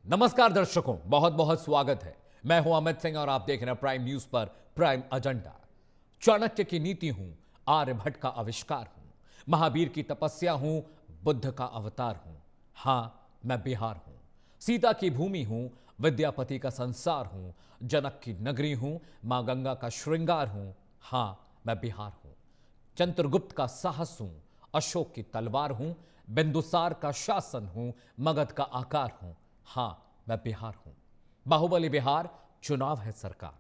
नमस्कार दर्शकों, बहुत बहुत स्वागत है। मैं हूं अमित सिंह और आप देख रहे हैं प्राइम न्यूज पर प्राइम एजेंडा। चाणक्य की नीति हूं, आर्यभट्ट का आविष्कार हूं, महावीर की तपस्या हूं, बुद्ध का अवतार हूं। हां, मैं बिहार हूं, सीता की भूमि हूं, विद्यापति का संसार हूं, जनक की नगरी हूं, मां गंगा का श्रृंगार हूं। हां, मैं बिहार हूं, चंद्रगुप्त का साहस हूं, अशोक की तलवार हूं, बिंदुसार का शासन हूं, मगध का आकार हूं। हां, मैं बिहार हूं, बाहुबली बिहार, चुनाव है सरकार।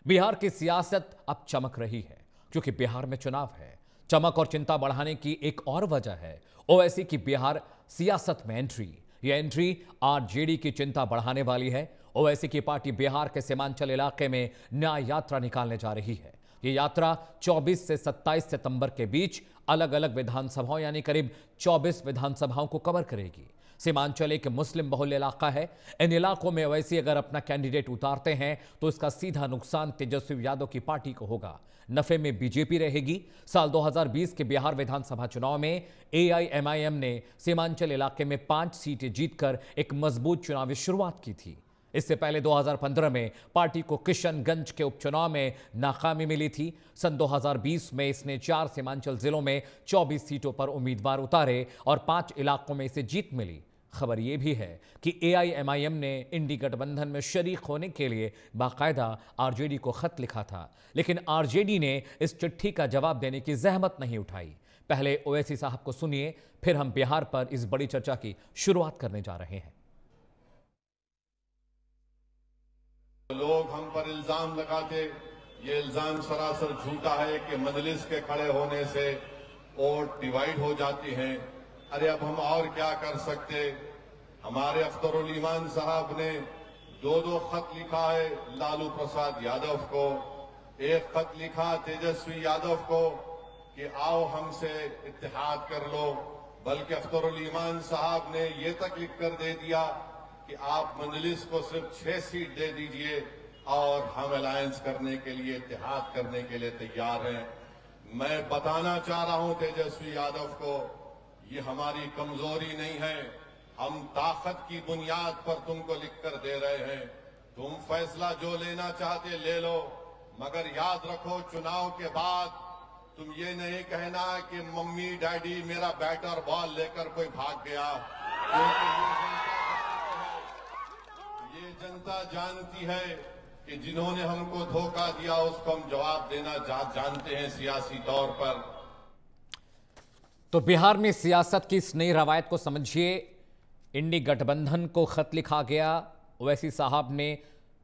बिहार की सियासत अब चमक रही है क्योंकि बिहार में चुनाव है। चमक और चिंता बढ़ाने की एक और वजह है ओवैसी की बिहार सियासत में एंट्री। यह एंट्री आरजेडी की चिंता बढ़ाने वाली है। ओवैसी की पार्टी बिहार के सीमांचल इलाके में न्याय यात्रा निकालने जा रही है। ये यात्रा 24 से 27 सितंबर के बीच अलग अलग विधानसभाओं यानी करीब 24 विधानसभाओं को कवर करेगी। सीमांचल एक मुस्लिम बहुल इलाका है। इन इलाकों में ओवैसी अगर अपना कैंडिडेट उतारते हैं तो इसका सीधा नुकसान तेजस्वी यादव की पार्टी को होगा। नफे में बीजेपी रहेगी। साल 2020 के बिहार विधानसभा चुनाव में एआईएमआईएम ने सीमांचल इलाके में 5 सीटें जीतकर एक मजबूत चुनावी शुरुआत की थी। इससे पहले 2015 में पार्टी को किशनगंज के उपचुनाव में नाकामी मिली थी। सन 2020 में इसने 4 सीमांचल जिलों में 24 सीटों पर उम्मीदवार उतारे और 5 इलाकों में इसे जीत मिली। खबर यह भी है कि एआईएमआईएम ने इंडी गठबंधन में शरीक होने के लिए बाकायदा आरजेडी को खत लिखा था, लेकिन आरजेडी ने इस चिट्ठी का जवाब देने की जहमत नहीं उठाई। पहले ओवैसी साहब को सुनिए, फिर हम बिहार पर इस बड़ी चर्चा की शुरुआत करने जा रहे हैं। लोग हम पर इल्जाम लगाते, ये इल्जाम सरासर झूठा है कि मजलिस के खड़े होने से वोट डिवाइड हो जाती हैं। अरे अब हम और क्या कर सकते। हमारे अख्तरुल ईमान साहब ने 2 खत लिखा है लालू प्रसाद यादव को, एक खत लिखा तेजस्वी यादव को कि आओ हमसे इत्तेहाद कर लो, बल्कि अख्तरुल ईमान साहब ने ये तक लिख कर दे दिया कि आप मजलिस को सिर्फ 6 सीट दे दीजिए और हम अलायंस करने के लिए, इत्तेहाद करने के लिए तैयार हैं। मैं बताना चाह रहा हूं तेजस्वी यादव को, ये हमारी कमजोरी नहीं है। हम ताकत की बुनियाद पर तुमको लिखकर दे रहे हैं। तुम फैसला जो लेना चाहते ले लो, मगर याद रखो चुनाव के बाद तुम ये नहीं कहना कि मम्मी डैडी मेरा बैट और बॉल लेकर कोई भाग गया, क्योंकि ये जनता जानती है कि जिन्होंने हमको धोखा दिया उसको हम जवाब देना जानते हैं सियासी तौर पर। तो बिहार में सियासत की इस नई रवायत को समझिए। इंडी गठबंधन को खत लिखा गया, ओवैसी साहब ने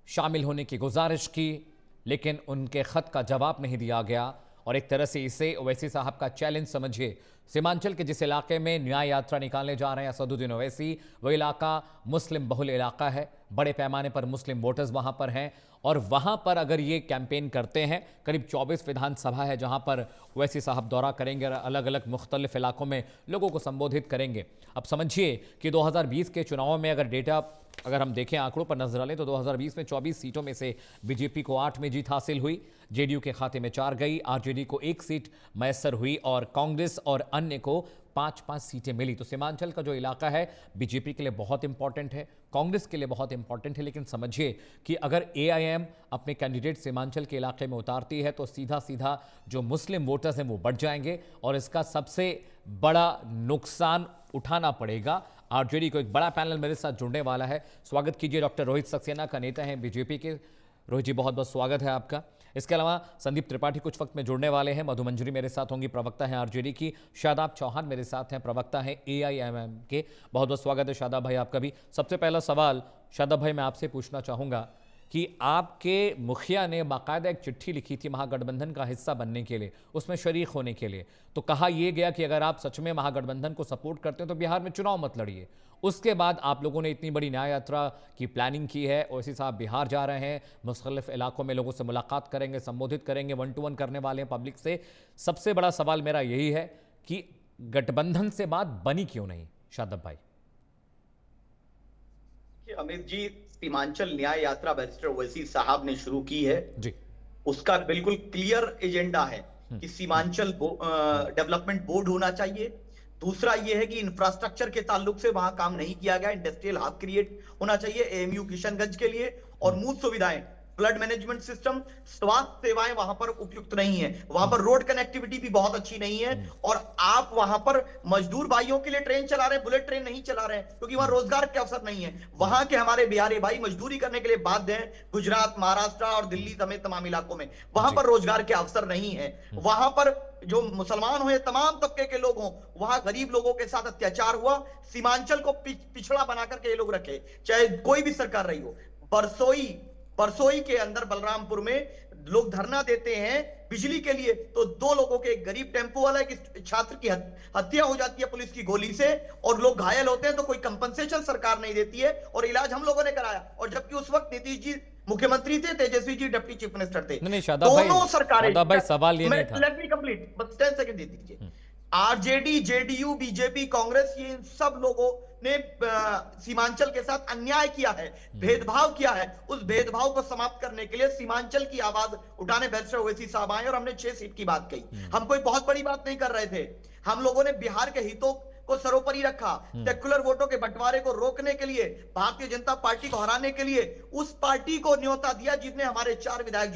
शामिल होने की गुजारिश की, लेकिन उनके खत का जवाब नहीं दिया गया और एक तरह से इसे ओवैसी साहब का चैलेंज समझिए। सीमांचल के जिस इलाके में न्याय यात्रा निकालने जा रहे हैं असदुद्दीन ओवैसी, वह इलाका मुस्लिम बहुल इलाका है। बड़े पैमाने पर मुस्लिम वोटर्स वहां पर हैं और वहां पर अगर ये कैंपेन करते हैं, करीब 24 विधानसभा है जहां पर ओवैसी साहब दौरा करेंगे और अलग अलग मुख्तलिफ इलाकों में लोगों को संबोधित करेंगे। अब समझिए कि 2020 के चुनावों में अगर हम देखें, आंकड़ों पर नजर डालें तो 2020 में 24 सीटों में से बीजेपी को 8 में जीत हासिल हुई, जेडीयू के खाते में 4 गई, आरजेडी को 1 सीट मैसर हुई और कांग्रेस और अन्य को 5-5 सीटें मिली। तो सीमांचल का जो इलाका है बीजेपी के लिए बहुत इंपॉर्टेंट है, कांग्रेस के लिए बहुत इंपॉर्टेंट है। लेकिन समझिए कि अगर एआईएम अपने कैंडिडेट सीमांचल के इलाके में उतारती है तो सीधा सीधा जो मुस्लिम वोटर्स हैं वो बढ़ जाएंगे और इसका सबसे बड़ा नुकसान उठाना पड़ेगा आरजेडी को। एक बड़ा पैनल मेरे साथ जुड़ने वाला है, स्वागत कीजिए। डॉक्टर रोहित सक्सेना का नेता हैं बीजेपी के। रोहित जी, बहुत बहुत स्वागत है आपका। इसके अलावा संदीप त्रिपाठी कुछ वक्त में जुड़ने वाले हैं, मधु मंजरी मेरे साथ होंगी, प्रवक्ता हैं आरजेडी की, शादाब चौहान मेरे साथ हैं, प्रवक्ता हैं एआईएमआईएम के। बहुत बहुत स्वागत है शादाब भाई आपका भी। सबसे पहला सवाल शादाब भाई मैं आपसे पूछना चाहूँगा कि आपके मुखिया ने बाकायदा एक चिट्ठी लिखी थी महागठबंधन का हिस्सा बनने के लिए, उसमें शरीक होने के लिए, तो कहा यह गया कि अगर आप सच में महागठबंधन को सपोर्ट करते हैं तो बिहार में चुनाव मत लड़िए। उसके बाद आप लोगों ने इतनी बड़ी न्याय यात्रा की प्लानिंग की है, ओवैसी साहब बिहार जा रहे हैं, मुख्तलिफ इलाकों में लोगों से मुलाकात करेंगे, संबोधित करेंगे, 1-to-1 करने वाले हैं पब्लिक से। सबसे बड़ा सवाल मेरा यही है कि गठबंधन से बात बनी क्यों नहीं, शादाब भाई? अमित जी, सीमांचल न्याय यात्रा बैरिस्टर ओवैसी साहब ने शुरू की है जी। उसका बिल्कुल क्लियर एजेंडा है कि सीमांचल डेवलपमेंट बोर्ड होना चाहिए, दूसरा ये है कि इंफ्रास्ट्रक्चर के ताल्लुक से वहां काम नहीं किया गया, इंडस्ट्रियल हब क्रिएट होना चाहिए एएमयू किशनगंज के लिए, और मूल सुविधाएं, ब्लड मैनेजमेंट सिस्टम, स्वास्थ्य सेवाएं वहां पर उपयुक्त नहीं है, वहां पर रोड कनेक्टिविटी भी बहुत अच्छी नहीं है, और आप वहां पर मजदूर भाइयों के लिए ट्रेन चला रहे हैं, बुलेट ट्रेन नहीं चला रहे हैं, क्योंकि वहां रोजगार के अवसर नहीं है। वहां के हमारे बिहारी भाई मजदूरी करने के लिए बाध्य हैं, गुजरात, महाराष्ट्र और दिल्ली समेत तमाम इलाकों में, वहां पर रोजगार के अवसर नहीं है। वहां पर जो मुसलमान हुए, तमाम तबके के लोग हों, वहां गरीब लोगों के साथ अत्याचार हुआ, सीमांचल को पिछड़ा बनाकर के ये लोग रखे, चाहे कोई भी सरकार रही हो। बरसोई के अंदर बलरामपुर में लोग धरना देते हैं बिजली के लिए, तो 2 लोगों के, एक गरीब टेम्पो वाला, एक छात्र की हत्या हो जाती है पुलिस की गोली से, और लोग घायल होते हैं तो कोई कंपनसेशन सरकार नहीं देती है, और इलाज हम लोगों ने कराया, और जबकि उस वक्त नीतीश जी मुख्यमंत्री थे, Tejashwi ji deputy chief minister थे। नहीं शादाब भाई, दोनों सरकारें, शादाब भाई सवाल ये नहीं था। लेट मी कंप्लीट, बस 10 सेकंड दे दीजिए। आरजेडी, जेडीयू, बीजेपी, कांग्रेस, ये सब लोगों ने सीमांचल के साथ अन्याय किया है, भेदभाव किया है। उस भेदभाव को समाप्त करने के लिए सीमांचल की आवाज उठाने बैरिस्टर ओवैसी साहब आए, और हमने 6 सीट की बात कही। हम कोई बहुत बड़ी बात नहीं कर रहे थे, हम लोगों ने बिहार के हितों को सर्वोपरि रखा। सेक्युलर वोटों के बंटवारे को रोकने के लिए, भारतीय जनता पार्टी को हराने के लिए उस पार्टी को न्योता दिया जिसने हमारे 4 विधायक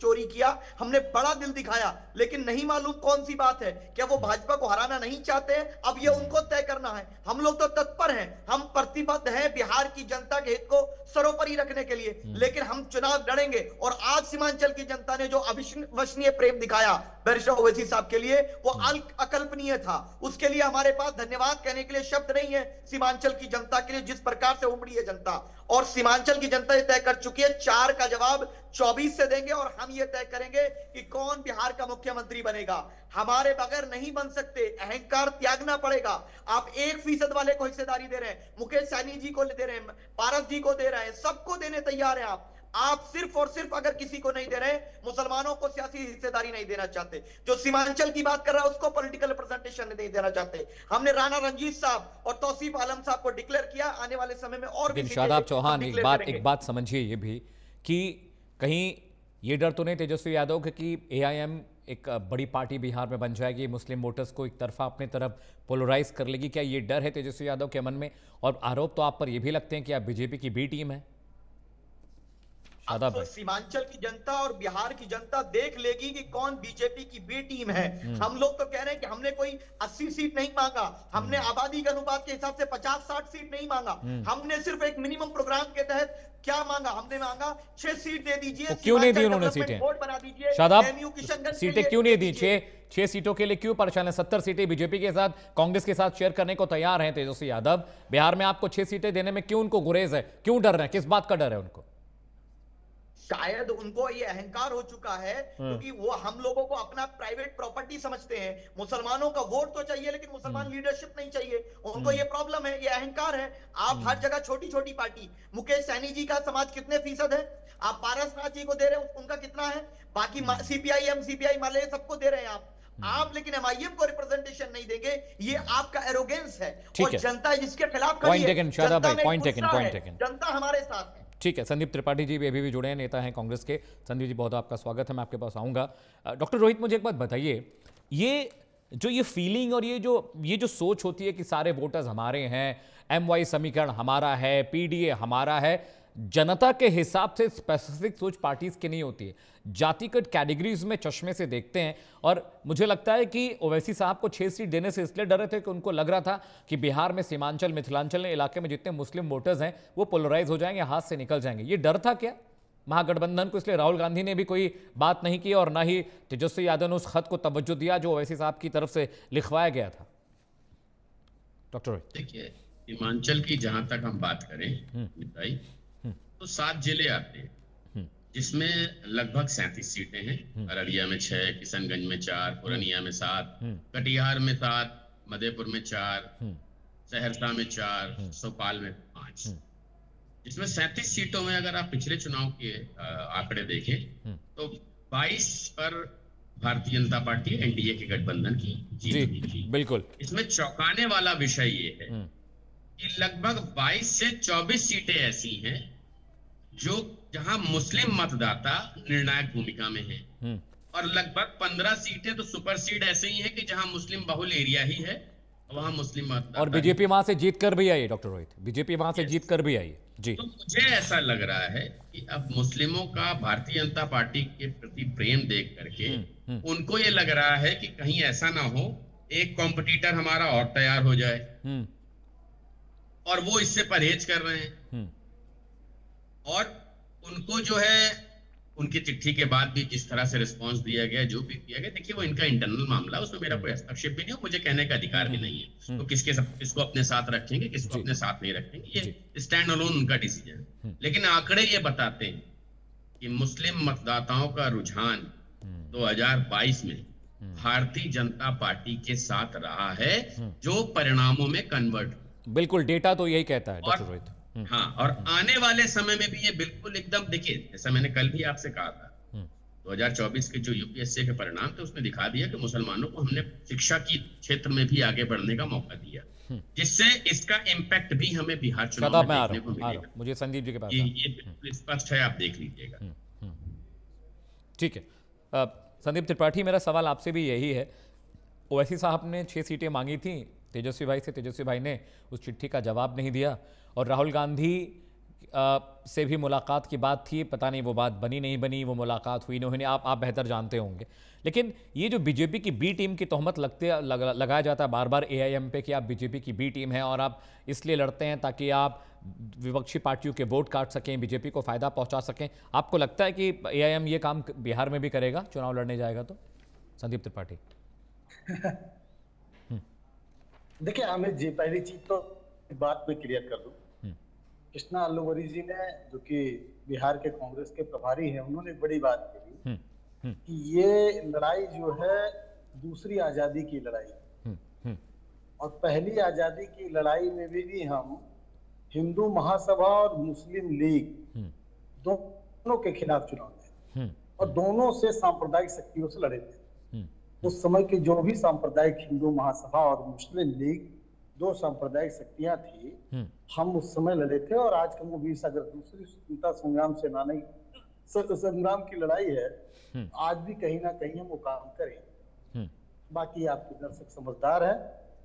चोरी किया। हमने बड़ा दिल दिखाया, लेकिन नहीं मालूम कौन सी बात है, क्या वो भाजपा को हराना नहीं चाहते हैं? अब ये उनको तय करना है। हम लोग तो तत्पर हैं, हम प्रतिबद्ध हैं बिहार की जनता के हित को सर्वोपरि रखने के लिए, लेकिन हम चुनाव लड़ेंगे। और आज सीमांचल की जनता ने जो अविश्वसनीय प्रेम दिखाया बैरिस्टर ओवैसी साहब के लिए, वो अकल्पनीय था। उसके लिए हमारे पास धन्यवाद कहने के लिए शब्द नहीं है सीमांचल की जनता के लिए, जिस प्रकार से उमड़ी है जनता। और सीमांचल की जनता ये तय कर चुकी है, 4 का जवाब 24 से देंगे, और हम ये तय करेंगे कि कौन बिहार का मुख्यमंत्री बनेगा। हमारे बगैर नहीं बन सकते, अहंकार त्यागना पड़ेगा। आप 1% वाले को हिस्सेदारी दे रहे हैं, मुकेश सैनी जी को दे रहे हैं, पारस जी को दे रहे हैं, सबको देने तैयार है आप सिर्फ और सिर्फ अगर किसी को नहीं दे रहे, मुसलमानों को सियासी हिस्सेदारी नहीं देना चाहते, जो सीमांचल की बात कर रहा है उसको पॉलिटिकल रिप्रेजेंटेशन नहीं देना चाहते। हमने राणा रंजीत साहब और तौसीफ आलम साहब को डिक्लेयर किया, आने वाले समय में और भी। शादाब चौहान, एक बात समझिए ये भी कि कहीं ये डर तो नहीं तेजस्वी यादव कि एआईएम एक बड़ी पार्टी बिहार में बन जाएगी, मुस्लिम वोटर्स को एक तरफा अपने तरफ पोलराइज कर लेगी, क्या ये डर है तेजस्वी यादव के मन में? और आरोप तो आप पर ये भी लगते हैं कि आप बीजेपी की बी टीम है। तो सीमांचल की जनता और बिहार की जनता देख लेगी कि कौन बीजेपी की बी टीम है। हम लोग तो कह रहे हैं कि हमने कोई 80 सीट नहीं मांगा, हमने आबादी के अनुपात के हिसाब से 50-60 सीट नहीं मांगा, हमने सिर्फ एक मिनिमम प्रोग्राम के तहत क्या मांगा, हमने मांगा 6 सीट दे दीजिए। तो क्यों नहीं दी उन्होंने सीटें? बना दीजिए शादाब, सीटें क्यों नहीं दी? 6 सीटों के लिए क्यों परेशान है? 70 सीटें बीजेपी के साथ, कांग्रेस के साथ शेयर करने को तैयार हैं तेजस्वी यादव। बिहार में आपको 6 सीटें देने में क्यों उनको गुरेज है, क्यों डर रहे हैं, किस बात का डर है उनको? शायद उनको ये अहंकार हो चुका है, क्योंकि वो हम लोगों को अपना प्राइवेट प्रॉपर्टी समझते हैं। मुसलमानों का वोट तो चाहिए, लेकिन मुसलमान लीडरशिप नहीं चाहिए। उनको ये प्रॉब्लम है, ये अहंकार है। आप हर जगह छोटी छोटी पार्टी, मुकेश सैनी जी का समाज कितने फीसद है? आप पारसनाथ जी को दे रहे हैं, उनका कितना है? बाकी सीपीआई माले सबको दे रहे हैं आप लेकिन एमआईएम को रिप्रेजेंटेशन नहीं देंगे, ये आपका एरोगेंस है। और जनता जिसके खिलाफ खड़ी है, जनता हमारे साथ है। ठीक है, संदीप त्रिपाठी जी भी अभी भी जुड़े हैं, नेता हैं कांग्रेस के। संदीप जी बहुत आपका स्वागत है, मैं आपके पास आऊँगा। डॉक्टर रोहित, मुझे एक बात बताइए, ये फीलिंग और ये जो सोच होती है कि सारे वोटर्स हमारे हैं, एमवाई समीकरण हमारा है, पीडीए हमारा है, जनता के हिसाब से स्पेसिफिक सोच पार्टीज की नहीं होती है, जातिगत कैटेगरीज में चश्मे से देखते हैं। और मुझे लगता है कि ओवैसी साहब को 6 सीट देने से इसलिए डर रहे थे कि उनको लग रहा था कि बिहार में सीमांचल मिथिलांचल इलाके में जितने मुस्लिम वोटर्स हैं वो पोलराइज हो जाएंगे, हाथ से निकल जाएंगे। ये डर था क्या महागठबंधन को? इसलिए राहुल गांधी ने भी कोई बात नहीं की और ना ही तेजस्वी यादव ने उस खत को तवज्जो दिया जो ओवैसी साहब की तरफ से लिखवाया गया था। डॉक्टर रोहित, देखिए, सीमांचल की जहां तक हम बात करें तो 7 जिले आते हैं, जिसमें लगभग 37 सीटें हैं। अररिया में 6, किशनगंज में 4, पूर्णिया में 7, कटिहार में 7, मधेपुर में 4, सहरसा में 4, भोपाल में 5। जिसमें 37 सीटों में अगर आप पिछले चुनाव के आंकड़े देखें तो 22 पर भारतीय जनता पार्टी एनडीए के गठबंधन की जीत हुई थी। बिल्कुल। इसमें चौंकाने वाला विषय ये है कि लगभग 22 से 24 सीटें ऐसी हैं जहां मुस्लिम मतदाता निर्णायक भूमिका में हैं, और लगभग 15 सीटें तो सुपर सीड ऐसे ही हैं कि जहां मुस्लिम बहुल एरिया ही है वहां मुस्लिम मतदाता और बीजेपी वहां से जीत कर भी आई है डॉक्टर रोहित, बीजेपी वहां से जीत कर भी आई है जी। तो मुझे ऐसा लग रहा है कि अब मुस्लिमों का भारतीय जनता पार्टी के प्रति प्रेम देख करके उनको ये लग रहा है कि कहीं ऐसा ना हो एक कॉम्पिटिटर हमारा और तैयार हो जाए, और वो इससे परहेज कर रहे हैं। और उनको जो है उनकी चिट्ठी के बाद भी जिस तरह से रिस्पांस दिया गया, जो भी किया गया, देखिए वो इनका इंटरनल मामला, उसमें मेरा कोई हस्तक्षेप भी नहीं हो, मुझे कहने का अधिकार भी नहीं है। तो किसको अपने साथ रखेंगे, किसको अपने साथ नहीं रखेंगे, ये स्टैंड अलोन उनका डिसीजन है। लेकिन आंकड़े ये बताते हैं कि मुस्लिम मतदाताओं का रुझान 2022 में भारतीय जनता पार्टी के साथ रहा है, जो परिणामों में कन्वर्ट। बिल्कुल, डेटा तो यही कहता है डॉक्टर रोहित। हाँ, और आने वाले समय में भी ये बिल्कुल एकदम, देखिए जैसा मैंने कल भी आपसे कहा था, 2024 के जो यूपीएससी के परिणाम थे उसने दिखा दिया कि मुसलमानों को हमने शिक्षा की क्षेत्र में भी आगे बढ़ने का मौका दिया, जिससे इसका इम्पैक्ट भी हमें बिहार चुनाव में देखने को मिलेगा। मुझे संदीप जी के पास ये बिल्कुल स्पष्ट है, आप देख लीजिएगा। ठीक है, संदीप त्रिपाठी, मेरा सवाल आपसे भी यही है। ओवैसी साहब ने 6 सीटें मांगी थी तेजस्वी भाई से, तेजस्वी भाई ने उस चिट्ठी का जवाब नहीं दिया, और राहुल गांधी से भी मुलाकात की बात थी, पता नहीं वो बात बनी नहीं बनी, वो मुलाकात हुई नहीं हुई, आप बेहतर जानते होंगे। लेकिन ये जो बीजेपी की बी टीम की तोहमत लगाया जाता है बार बार एआईएम पे कि आप बीजेपी की बी टीम हैं और आप इसलिए लड़ते हैं ताकि आप विपक्षी पार्टियों के वोट काट सकें, बीजेपी को फायदा पहुंचा सकें, आपको लगता है कि एआईएम ये काम बिहार में भी करेगा, चुनाव लड़ने जाएगा तो? संदीप त्रिपाठी। देखिए अमित जी, पहली चीज तो बात में क्लियर कर दूं, कृष्णा अल्लूवरी जी ने, जो कि बिहार के कांग्रेस के प्रभारी हैं, उन्होंने एक बड़ी बात कही कि ये लड़ाई जो है दूसरी आजादी की लड़ाई, और पहली आजादी की लड़ाई में भी हम हिंदू महासभा और मुस्लिम लीग दोनों के खिलाफ चुनाव लड़े, और दोनों से सांप्रदायिक शक्तियों से लड़े थे। उस समय के जो भी सांप्रदायिक हिंदू महासभा और मुस्लिम लीग, दो सांप्रदायिक शक्तियां थी, हम उस समय लड़े थे। और आज का बीस अगर दूसरी स्वतंत्रता संग्राम की लड़ाई है, आज भी कहीं ना कहीं हम वो काम करें। बाकी आपके दर्शक समझदार है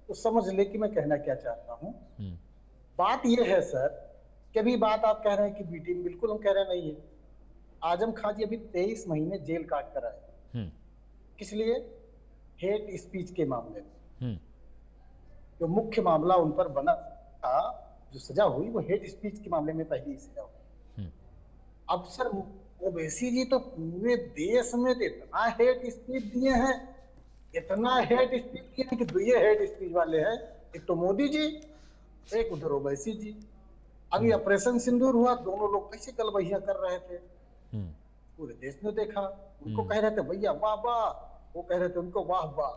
तो समझ ले कि मैं कहना क्या चाहता हूँ। बात ये है सर कि अभी बात आप कह रहे हैं कि बी टीम, बिल्कुल हम कह रहे नहीं है। आजम खान जी अभी 23 महीने जेल काट कर आए, किस लिए? हेट स्पीच के मामले में। जो मुख्य मामला उन पर बना था, जो सजा हुई, वो हेट स्पीच के मामले में पहली सजा हुई। अब सर ओवैसी जी तो पूरे देश में इतना हेट स्पीच दिए हैं, इतना हेट स्पीच दिए हैं कि दो ये हेट स्पीच वाले हैं, एक तो मोदी जी, एक उधर ओवैसी जी। अभी ऑपरेशन सिंदूर हुआ, दोनों लोग कैसे गलबहिया कर रहे थे, पूरे देश ने देखा। उनको कह रहे थे भैया वाह वाह, वो कह रहे थे उनको वाह वाह।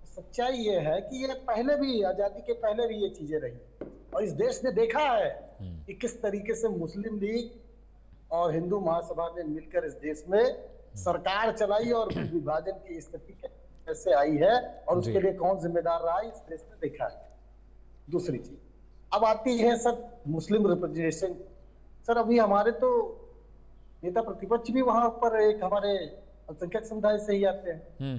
सच्चाई ये है कि ये पहले भी, आजादी के पहले भी ये चीजें रही, और इस देश ने देखा है कि किस तरीके से मुस्लिम लीग और हिंदू महासभा ने मिलकर इस देश में सरकार चलाई और विभाजन की स्थिति कैसे आई है, और उसके लिए कौन जिम्मेदार रहा है, इस देश ने देखा है। दूसरी चीज अब आती है सर मुस्लिम रिप्रेजेंटेशन। सर अभी हमारे तो नेता प्रतिपक्ष भी वहां पर एक हमारे अल्पसंख्यक समुदाय से ही आते हैं।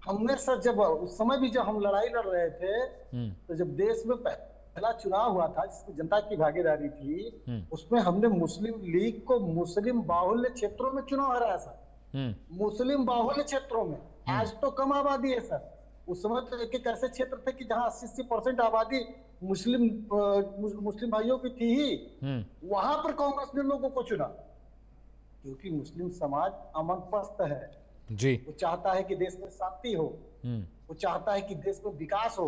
हमने सर जब उस समय भी जब हम लड़ाई लड़ रहे थे, तो जब देश में पहला चुनाव हुआ था जिसमें जनता की भागीदारी थी, उसमें हमने मुस्लिम लीग को मुस्लिम बाहुल्य क्षेत्रों में चुनाव हराया सर। मुस्लिम बाहुल्य क्षेत्रों में, आज तो कम आबादी है सर, उस समय तो एक ऐसे क्षेत्र थे कि जहां 80% आबादी मुस्लिम भाइयों की थी ही, वहां पर कांग्रेस ने लोगों को चुना, क्योंकि मुस्लिम समाज अमनपस्त है जी। वो चाहता है कि देश में शांति हो, वो चाहता है कि देश में विकास हो।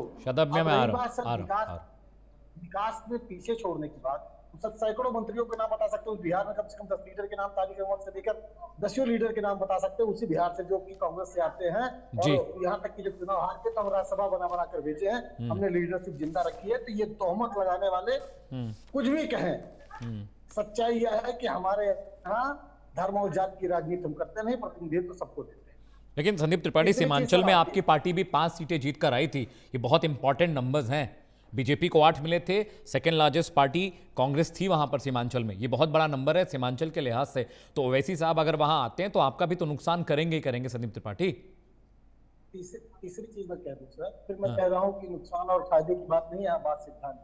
विकास में पीछे छोड़ने की बात, सब सैकड़ों मंत्रियों के नाम बता सकते हो बिहार में, कम से कम 10 लीडर के नाम तारिक अहमद से लेकर 10 लीडर के नाम बता सकते हो उसी बिहार से, जो कि कांग्रेस से आते हैं। और यहाँ तक कि जब चुनाव हार के तो हम राज्यसभा बना कर भेजे हैं, हमने लीडरशिप जिंदा रखी है। तो ये तोहमत लगाने वाले कुछ भी कहें, सच्चाई यह है कि हमारे यहाँ धर्म और जाति की राजनीति हम करते नहीं, प्रतिनिधित्व तो सबको देते हैं। लेकिन संदीप त्रिपाठी, सीमांचल में आपकी पार्टी भी 5 सीटें जीत कर आई थी, ये बहुत इंपॉर्टेंट नंबर्स हैं। बीजेपी को 8 मिले थे, सेकेंड लार्जेस्ट पार्टी कांग्रेस थी वहां पर सीमांचल में, ये बहुत बड़ा नंबर है सीमांचल के लिहाज से। तो ओवैसी साहब अगर वहां आते हैं तो आपका भी तो नुकसान करेंगे ही करेंगे संदीप त्रिपाठी। तीसरी चीज मैं कह दूं सर, फिर मैं कह रहा हूँ कि नुकसान और फायदे की बात नहीं है, बात सिद्धांत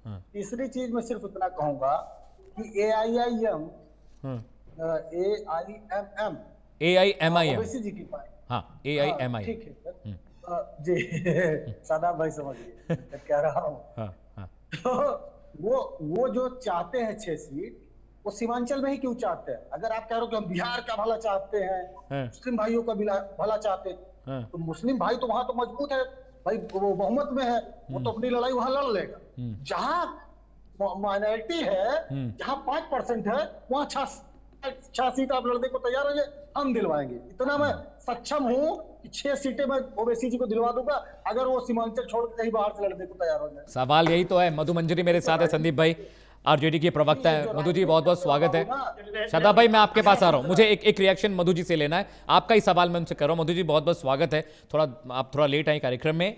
है। तीसरी चीज मैं सिर्फ इतना कहूंगा कि AIIM ओवैसी जी की पार्टी, हाँ AIMIM, ठीक है सर जी शादाब भाई समझ गए कह रहा हूँ। तो वो जो चाहते हैं 6 सीट, वो सीमांचल में ही क्यों चाहते हैं? अगर आप कह रहे हो कि हम बिहार का भला चाहते हैं, मुस्लिम भाइयों का भला चाहते हैं, तो मुस्लिम भाई तो वहां तो मजबूत है भाई, वो बहुमत में है, वो तो अपनी लड़ाई वहां लड़ लेगा। जहां माइनॉरिटी है, जहां 5% है, वहां 6 सीट आप लड़ने को तैयार हो जाए, हम दिलवाएंगे। इतना मैं सक्षम हूं कि 6 सीटें मैं ओवैसी जी को दिलवा दूंगा, अगर वो सीमांचल छोड़ के कहीं बाहर से लड़ने को तैयार हो जाए। सवाल यही तो है। मधु मंजरी मेरे साथ है, संदीप भाई आरजेडी के प्रवक्ता है। मधु जी बहुत बहुत स्वागत है। शादाब भाई मैं आपके पास आ रहा हूं, मुझे एक रिएक्शन मधु जी से लेना है, आपका ही सवाल मैं उनसे कर रहा हूं। मधु जी बहुत बहुत स्वागत है, आप थोड़ा लेट आए कार्यक्रम में।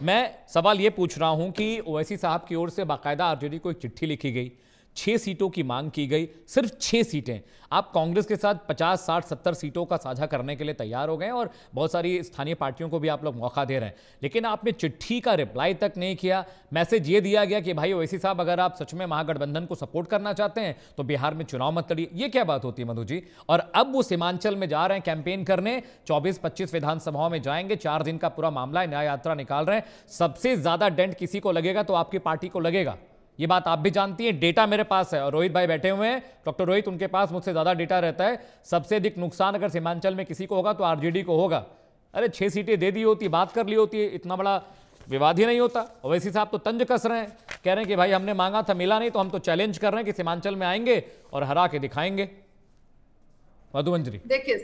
मैं सवाल ये पूछ रहा हूं कि ओवैसी साहब की ओर से बाकायदा आरजेडी को एक चिट्ठी लिखी गई, 6 सीटों की मांग की गई, सिर्फ 6 सीटें। आप कांग्रेस के साथ 50, 60, 70 सीटों का साझा करने के लिए तैयार हो गए और बहुत सारी स्थानीय पार्टियों को भी आप लोग मौका दे रहे हैं, लेकिन आपने चिट्ठी का रिप्लाई तक नहीं किया। मैसेज ये दिया गया कि भाई ओवैसी साहब अगर आप सच में महागठबंधन को सपोर्ट करना चाहते हैं तो बिहार में चुनाव मत लड़िए। ये क्या बात होती है मधु जी? और अब वो सीमांचल में जा रहे हैं कैंपेन करने, 24-25 विधानसभाओं में जाएंगे, 4 दिन का पूरा मामला है, न्याय यात्रा निकाल रहे हैं। सबसे ज्यादा डेंट किसी को लगेगा तो आपकी पार्टी को लगेगा, ये बात आप भी जानती हैं। डेटा मेरे पास है और रोहित भाई बैठे हुए हैं, डॉक्टर रोहित, उनके पास मुझसे ज्यादा डेटा रहता है। सबसे अधिक नुकसान अगर सीमांचल में किसी को होगा तो आरजेडी को होगा। अरे 6 सीटें दे दी होती, बात कर ली होती, इतना बड़ा विवाद ही नहीं होता। ओवैसी साहब तो तंज कस रहे हैं, कह रहे हैं कि भाई हमने मांगा था मिला नहीं, तो हम तो चैलेंज कर रहे हैं कि सीमांचल में आएंगे और हरा के दिखाएंगे। मधु मंजरी देखिए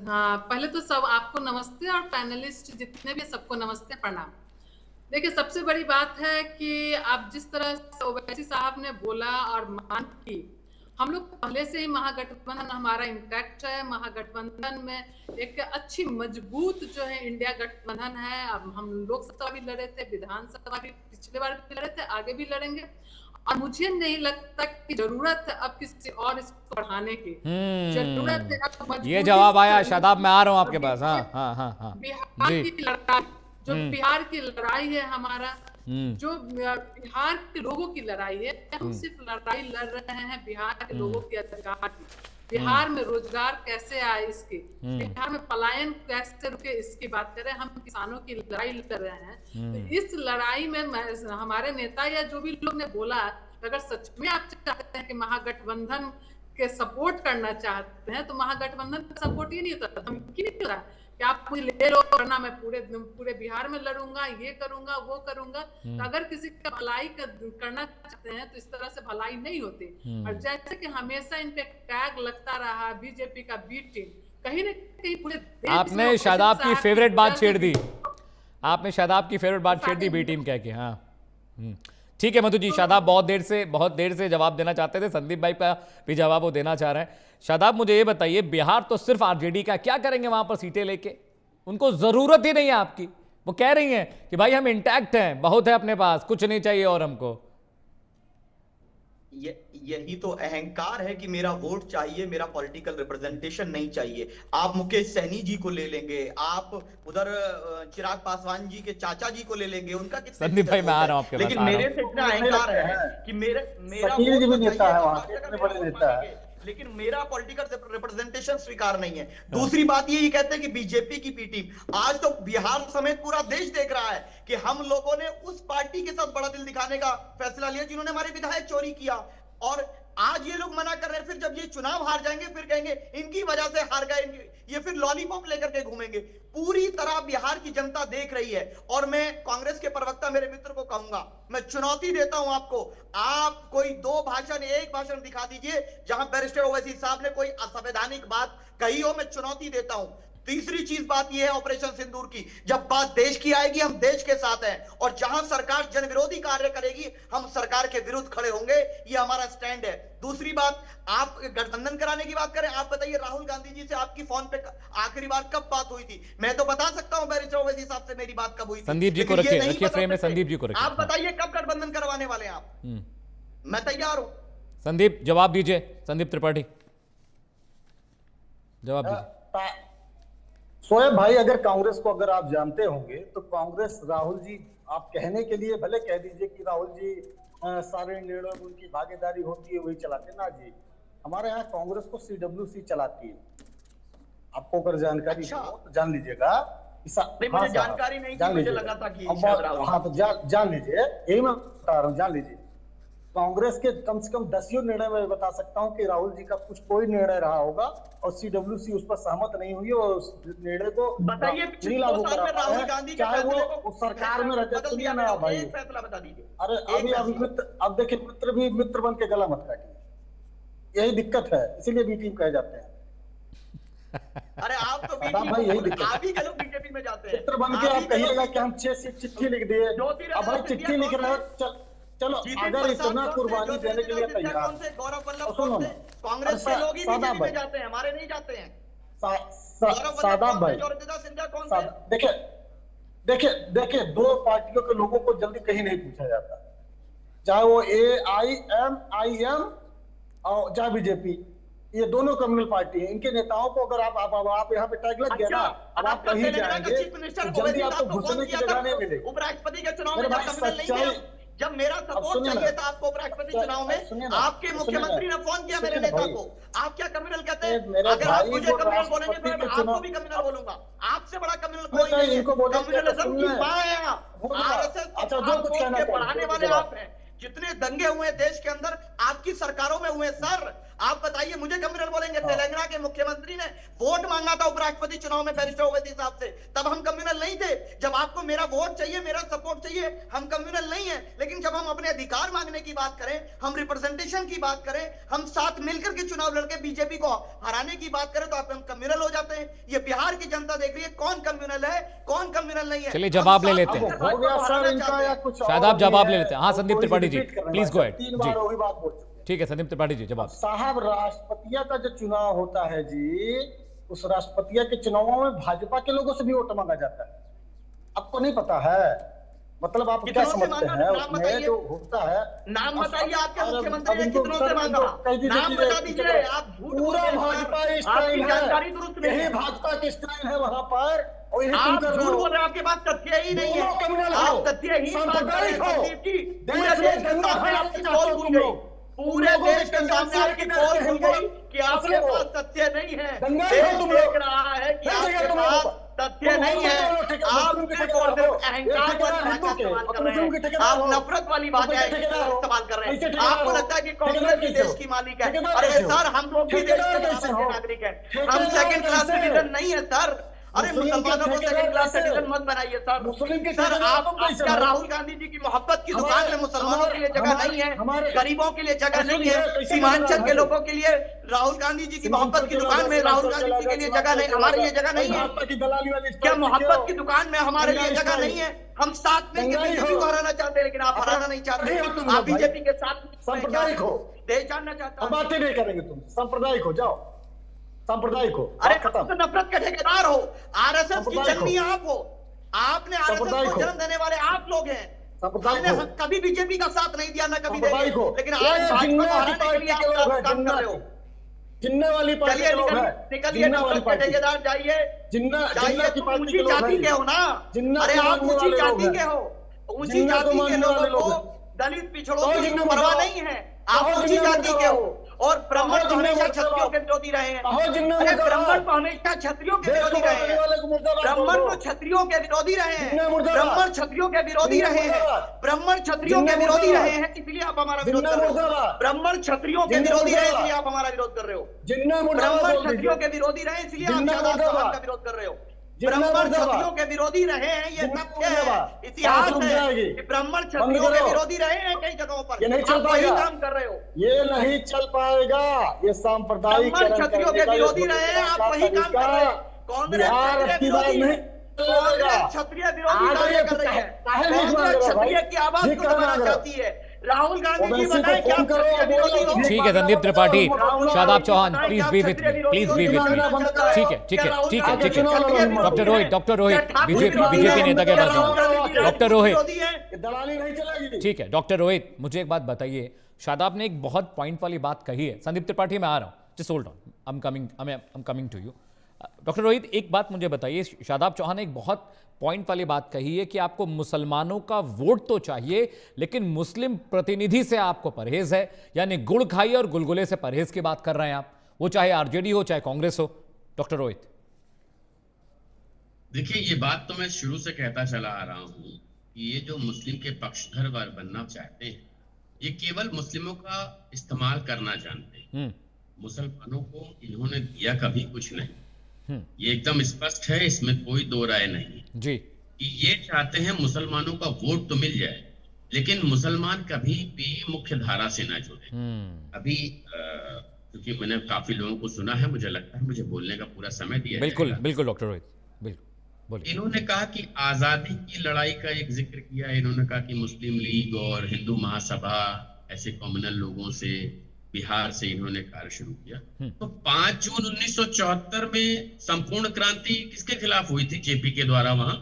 हाँ, पहले तो सब आपको नमस्ते और पैनलिस्ट जितने भी सबको नमस्ते, प्रणाम। देखिए सबसे बड़ी बात है कि आप जिस तरह से ओवैसी साहब ने बोला और मांग की, हम लोग पहले से ही महागठबंधन हमारा इंटैक्ट है। महागठबंधन में एक अच्छी मजबूत जो है इंडिया गठबंधन है। अब हम लोकसभा भी लड़े थे, विधानसभा भी पिछले बार भी लड़े थे, आगे भी लड़ेंगे, और मुझे नहीं लगता कि जरूरत है अब किसी और इसको बढ़ाने की। जरूरत है अब ये जवाब आया। शादाब मैं आ रहा हूँ आपके पास। हाँ बिहार की लड़ाई, जो बिहार की लड़ाई है हमारा, जो बिहार के लोगों की लड़ाई है, हम सिर्फ लड़ाई लड़ रहे हैं बिहार के लोगों के अधिकार की। बिहार में रोजगार कैसे आए इसकी, बिहार में पलायन कैसे रुके इसकी बात करें। हम किसानों की लड़ाई लड़ रहे हैं। तो इस लड़ाई में हमारे नेता या जो भी लोग ने बोला, अगर सच में आप चाहते हैं कि महागठबंधन के सपोर्ट करना चाहते हैं, तो महागठबंधन का सपोर्ट ही नहीं होता, धमकी नहीं होता कि आप मुझे ले लो, वरना मैं पूरे बिहार में लड़ूंगा, ये करूंगा, वो करूंगा। तो अगर किसी का भलाई करना चाहते हैं तो इस तरह से भलाई नहीं होती। और जैसे कि हमेशा इन पे टैग लगता रहा बीजेपी का बी टीम, कहीं ना कहीं पूरे आपने शादाब की फेवरेट बात छेड़ दी, आपने शादाब की फेवरेट बात छेड़ दी बी टीम कह के। हाँ ठीक है मधु जी, शादाब बहुत देर से जवाब देना चाहते थे, संदीप भाई का भी जवाब वो देना चाह रहे हैं। शादाब मुझे ये बताइए, बिहार तो सिर्फ आरजेडी का, क्या करेंगे वहां पर सीटें लेके? उनको जरूरत ही नहीं है आपकी। वो कह रही हैं कि भाई हम इंटैक्ट हैं, बहुत है अपने पास, कुछ नहीं चाहिए और हमको। यही तो अहंकार है कि मेरा वोट चाहिए, मेरा पॉलिटिकल रिप्रेजेंटेशन नहीं चाहिए। आप मुकेश सहनी जी को ले लेंगे, आप उधर चिराग पासवान जी के चाचा जी को ले लेंगे, उनका कितना संदीप भाई मैं आ रहा हूं आपके पास, लेकिन मेरे से इतना अहंकार है कि मेरा लेकिन मेरा पॉलिटिकल रिप्रेजेंटेशन स्वीकार नहीं है। दूसरी बात ये कहते हैं कि बीजेपी की पी टीम, आज तो बिहार समेत पूरा देश देख रहा है कि हम लोगों ने उस पार्टी के साथ बड़ा दिल दिखाने का फैसला लिया जिन्होंने हमारे विधायक चोरी किया, और आज ये लोग मना कर रहे हैं। फिर जब ये चुनाव हार जाएंगे फिर कहेंगे इनकी वजह से हार गए, ये फिर लॉलीपॉप लेकर के घूमेंगे। पूरी तरह बिहार की जनता देख रही है। और मैं कांग्रेस के प्रवक्ता मेरे मित्र को कहूंगा, मैं चुनौती देता हूं आपको, आप कोई एक भाषण दिखा दीजिए जहां बैरिस्टर ओवैसी साहब ने कोई असंवैधानिक बात कही हो, मैं चुनौती देता हूं। तीसरी चीज बात यह है ऑपरेशन सिंदूर की, जब बात देश की आएगी हम देश के साथ हैं, और जहां सरकार जन विरोधी कार्य करेगी हम सरकार के विरुद्ध खड़े होंगे, ये हमारा स्टैंड है। दूसरी बात, आप गठबंधन कराने की बात करें, आप बताइए राहुल गांधी जी से आपकी फोन पे आखिरी बार कब बात हुई थी? मैं तो बता सकता हूं बैरिस्टर ओवैसी साहब से मेरी बात कब हुई थी। संदीप जी को रखिए फ्रेम में, संदीप जी को रखिए। आप बताइए कब गठबंधन करवाने वाले हैं आप? मैं तैयार हूं। संदीप जवाब दीजिए, संदीप त्रिपाठी जवाब दीजिए। शोएब भाई, अगर कांग्रेस को अगर आप जानते होंगे तो कांग्रेस, राहुल जी, आप कहने के लिए भले कह दीजिए कि राहुल जी सारे निर्णयों में उनकी भागीदारी होती है, वही चलाते ना जी। हमारे यहाँ कांग्रेस को CWC चलाती है। आपको अगर जानकारी हो तो जान लीजिएगा। मुझे जानकारी नहीं थी, मुझे लगा था कि हाँ, तो जान लीजिए, यही मैं बता रहा हूँ, जान लीजिए। कांग्रेस के कम से कम 10 निर्णय में बता सकता हूं कि राहुल जी का कुछ कोई निर्णय रहा होगा और CWC उस पर सहमत नहीं हुई और उस निर्णय को नहीं लागू करा पाया है, चाहे वो उस सरकार में रहते। सुनिए ना भाई, फैसला बता दीजिए। अरे अभी अब देखिए, मित्र बन के गला मत काटिए, यही दिक्कत है, इसीलिए बी टीम कहे जाते हैं। अरे आप तो भाई यही दिक्कत, आप ही लोग बीजेपी में जाते हैं। मित्र बन के आप कहिएगा कि हम 6 चिट्ठी लिख दिए। अब भाई चिट्ठी लिख रहे हो, चलो अगर इतना कुर्बानी देने के लिए तैयार, गौरव वल्लभ सुनो ना, कांग्रेस के लोग ही बीजेपी में जाते हैं, हमारे नहीं जाते हैं। सादाब भाई, देखिए 2 पार्टियों के लोगों को जल्दी कहीं नहीं पूछा जाता, चाहे वो AIM और चाहे बीजेपी, ये दोनों कम्युनल पार्टी है। इनके नेताओं को अगर आप यहाँ पे टैग लग गया ना, अब आप कहीं जाएंगे जल्दी आपको घुसने की जगह नहीं मिलेगी। उपराष्ट्रपति के चुनाव में जब मेरा सपोर्ट चाहिए था आपको उपराष्ट्रपति चुनाव में, आपके मुख्यमंत्री ने फोन किया मेरे नेता को, आप क्या कम्युनल कहते हैं? अगर आप मुझे कम्युनल बोलेंगे तो मैं आपको भी कम्युनल बोलूंगा। आपसे बड़ा कम्युनल कोई नहीं है। कम्युनलिज्म की मां है आप, आरएसएस के पढ़ाने वाले आप हैं। जितने दंगे हुए देश के अंदर आपकी सरकारों में हुए सर, आप बताइए मुझे कम्युनल बोलेंगे? तेलंगाना के मुख्यमंत्री ने वोट मांगा था उपराष्ट्रपति चुनाव में बैरिस्टर ओवैसी साहब से, तब हम कम्युनल नहीं थे। जब आपको मेरा वोट चाहिए, मेरा सपोर्ट चाहिए, हम कम्युनल नहीं है। लेकिन जब हम अपने अधिकार मांगने की बात करें, हम रिप्रेजेंटेशन की बात करें, हम साथ मिलकर के चुनाव लड़के बीजेपी को हराने की बात करें, तो आप हम कम्युनल हो जाते हैं। ये बिहार की जनता देख रही है कौन कम्युनल है, कौन कम्युनल नहीं है। चलिए जवाब ले लेते हैं, शायद आप जवाब ले लेते हैं। हाँ Sandeep Tripathi ji, please go ahead जी। ठीक है संदीप त्रिपाठी जी, जवाब। साहब, राष्ट्रपतिया का जो चुनाव होता है जी, उस राष्ट्रपतिया के चुनावों में भाजपा के लोगों से भी वोट मांगा जाता है। आपको नहीं पता है? मतलब आप क्या समझते हैं उसमें जो होता है? नाम बताइए, आपके मुख्यमंत्री ने कितनों से मांगा? नाम बता दीजिए। आप पूरा भाजपा स्टाइल है, यही भाजपा के स्टाइल है वहां पर। आप झूठ बोल रहे हैं, आपके पास तथ्य ही नहीं है। आप तथ्यहीन बात कर रहे हैं संदीप जी। पूरे देश के सामने आपकी पोल खुल गई, पूरे देश के सामने आपकी पोल खुल गई कि आपके पास तथ्य नहीं है। देश देख रहा है कि आपके पास तथ्य नहीं है। आप अहंकार पर इस्तेमाल कर रहे हैं, आप नफरत वाली बातें इस्तेमाल कर रहे हैं। आपको लगता है कि कांग्रेस भी देश की मालिक है। अरे सर, हम लोग भी देश के नागरिक है, हम सेकंड क्लास सिटीजन नहीं है सर। अरे मुसलमानों को सेकंड क्लास सिटीजन मत बनाइए सर। सर, आप क्या राहुल गांधी जी की मोहब्बत की दुकान में मुसलमानों के लिए जगह नहीं है, गरीबों के लिए जगह नहीं है, सीमांचल के लोगों के लिए राहुल गांधी जी की मोहब्बत की दुकान में राहुल गांधी जी के लिए जगह नहीं, हमारे लिए जगह नहीं है। क्या मोहब्बत की दुकान में हमारे लिए जगह नहीं है? हम साथ में बीजेपी को हराना चाहते हैं, लेकिन आप हराना नहीं चाहते। आप बीजेपी के साथ सांप्रदायिक हो, देश जानना चाहता हूं। बातें नहीं करेंगे, तुम सांप्रदायिक हो जाओ, सांप्रदायिक हो। अरे खत्म, तो नफरत के ठेकेदार हो, आरएसएस की जन्मी आप हो, आपने आरएसएस को जन्म देने वाले आप लोग हैं। हमने कभी बीजेपी का साथ नहीं दिया, ना कभी देंगे, लेकिन आज भाजपा को हराने के लिए आप काम कर रहे हो। जिन्ना वाली पार्टी के लोग हैं, निकलिए नफरत के ठेकेदार, जाइए ऊंची जाति के हो ना। अरे आप ऊंची जाति के हो, ऊंची जाति के लोगों को, दलित पिछड़ों की परवाह नहीं है। आप ऊंची जाति के हो और ब्राह्मण तो हमेशा क्षत्रियों के विरोधी रहे हैं। अरे ब्राह्मण तो हमेशा क्षत्रियों के विरोधी रहे हैं, ब्राह्मण तो क्षत्रियों के विरोधी रहे हैं, ब्राह्मण क्षत्रियों के विरोधी रहे हैं, ब्राह्मण क्षत्रियों के विरोधी रहे हैं, इसलिए आप हमारा विरोध कर रहे हो। ब्राह्मण क्षत्रियों के विरोधी रहे इसलिए आप हमारा विरोध कर रहे हो। ब्राह्मण क्षत्रियों के विरोधी रहे इसलिए आप का विरोध कर रहे हो। ब्राह्मण क्षत्रियों के विरोधी रहे हैं, ये तथ्य है, इतिहास है कि ब्राह्मण क्षत्रियों के विरोधी रहे हैं कई जगहों पर। आप वही काम कर रहे हो। ये नहीं चल पाएगा, ये सांप्रदायिक ब्राह्मण क्षत्रियों के विरोधी रहे हैं, आप वही काम कर रहे हैं। कांग्रेस क्षत्रिय विरोधी कार्य कर रही है, कांग्रेस क्षत्रिय की आवाज को दबाना चाहती है। राहुल गांधी जी बताएं क्या विरोधी हो? ठीक है Sandeep Tripathi, Shadab Chauhan, please be with me, please be with me. ठीक है ठीक है ठीक है ठीक है। डॉक्टर रोहित बीजेपी नेता के पास जाऊंगा। डॉक्टर रोहित, दलाली नहीं चलेगी। ठीक है डॉक्टर रोहित, मुझे एक बात बताइए, शादाब ने एक बहुत पॉइंट वाली बात कही है। संदीप त्रिपाठी मैं आ रहा हूँ, just hold on, I am coming to you. Doctor Rohit, एक बात मुझे बताइए, शादाब चौहान ने एक बहुत पॉइंट वाली बात कही है कि आपको मुसलमानों का वोट तो चाहिए लेकिन मुस्लिम प्रतिनिधि से आपको परहेज है, यानी गुड़ खाइए और गुलगुले से परहेज की बात कर रहे हैं आप, वो चाहे आरजेडी हो चाहे कांग्रेस हो। डॉक्टर रोहित, देखिए, ये बात तो मैं शुरू से कहता चला आ रहा हूं कि ये जो मुस्लिम के पक्षधर बनना चाहते हैं, ये केवल मुस्लिमों का इस्तेमाल करना जानते हैं। मुसलमानों को इन्होंने दिया कभी कुछ नहीं, ये एकदम स्पष्ट है, इसमें कोई दो राय नहीं जी कि ये चाहते हैं मुसलमानों का वोट तो मिल जाए लेकिन मुसलमान कभी भी मुख्य धारा से ना जुड़े। अभी क्योंकि मैंने काफी लोगों को सुना है, मुझे लगता है मुझे बोलने का पूरा समय दिया बिल्कुल बिल्कुल डॉक्टर रोहित, बिल्कुल बोलिए। इन्होंने कहा कि आजादी की लड़ाई का एक जिक्र किया, इन्होंने कहा कि मुस्लिम लीग और हिंदू महासभा ऐसे कॉमनल लोगों से, बिहार से इन्होंने कार्य शुरू किया। तो 5 जून 1974 में संपूर्ण क्रांति किसके खिलाफ हुई थी? जेपी के द्वारा वहां।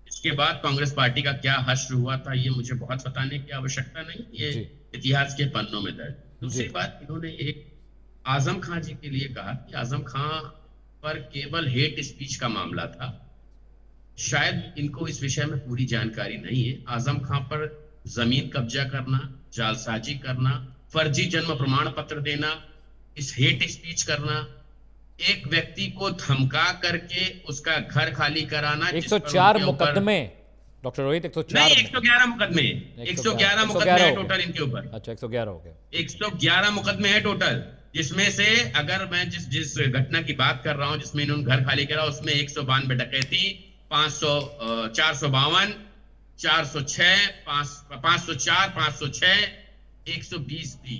इसके बाद कांग्रेस पार्टी का क्या हश्र हुआ था ये मुझे बहुत बताने की आवश्यकता नहीं, ये इतिहास के पन्नों में दर्ज। दूसरी बात, इन्होंने एक आजम खां जी के लिए कहा कि आजम खां पर केवल हेट स्पीच का मामला था। शायद इनको इस विषय में पूरी जानकारी नहीं है। आजम खां पर जमीन कब्जा करना, जालसाजी करना, फर्जी जन्म प्रमाण पत्र देना, इस हेट स्पीच करना, एक व्यक्ति को धमका करके उसका घर खाली कराना, 104 मुकदमे डॉक्टर रोहित, 104 नहीं 111 मुकदमे, 111 मुकदमे है टोटल इनके ऊपर। अच्छा 111 हो गया। 111 मुकदमे है टोटल, जिसमें से अगर मैं जिस घटना की बात कर रहा हूं जिसमें इन्होंने घर खाली करा, उसमें 192 डकैती, 452, 406, 504, 506, 120 भी।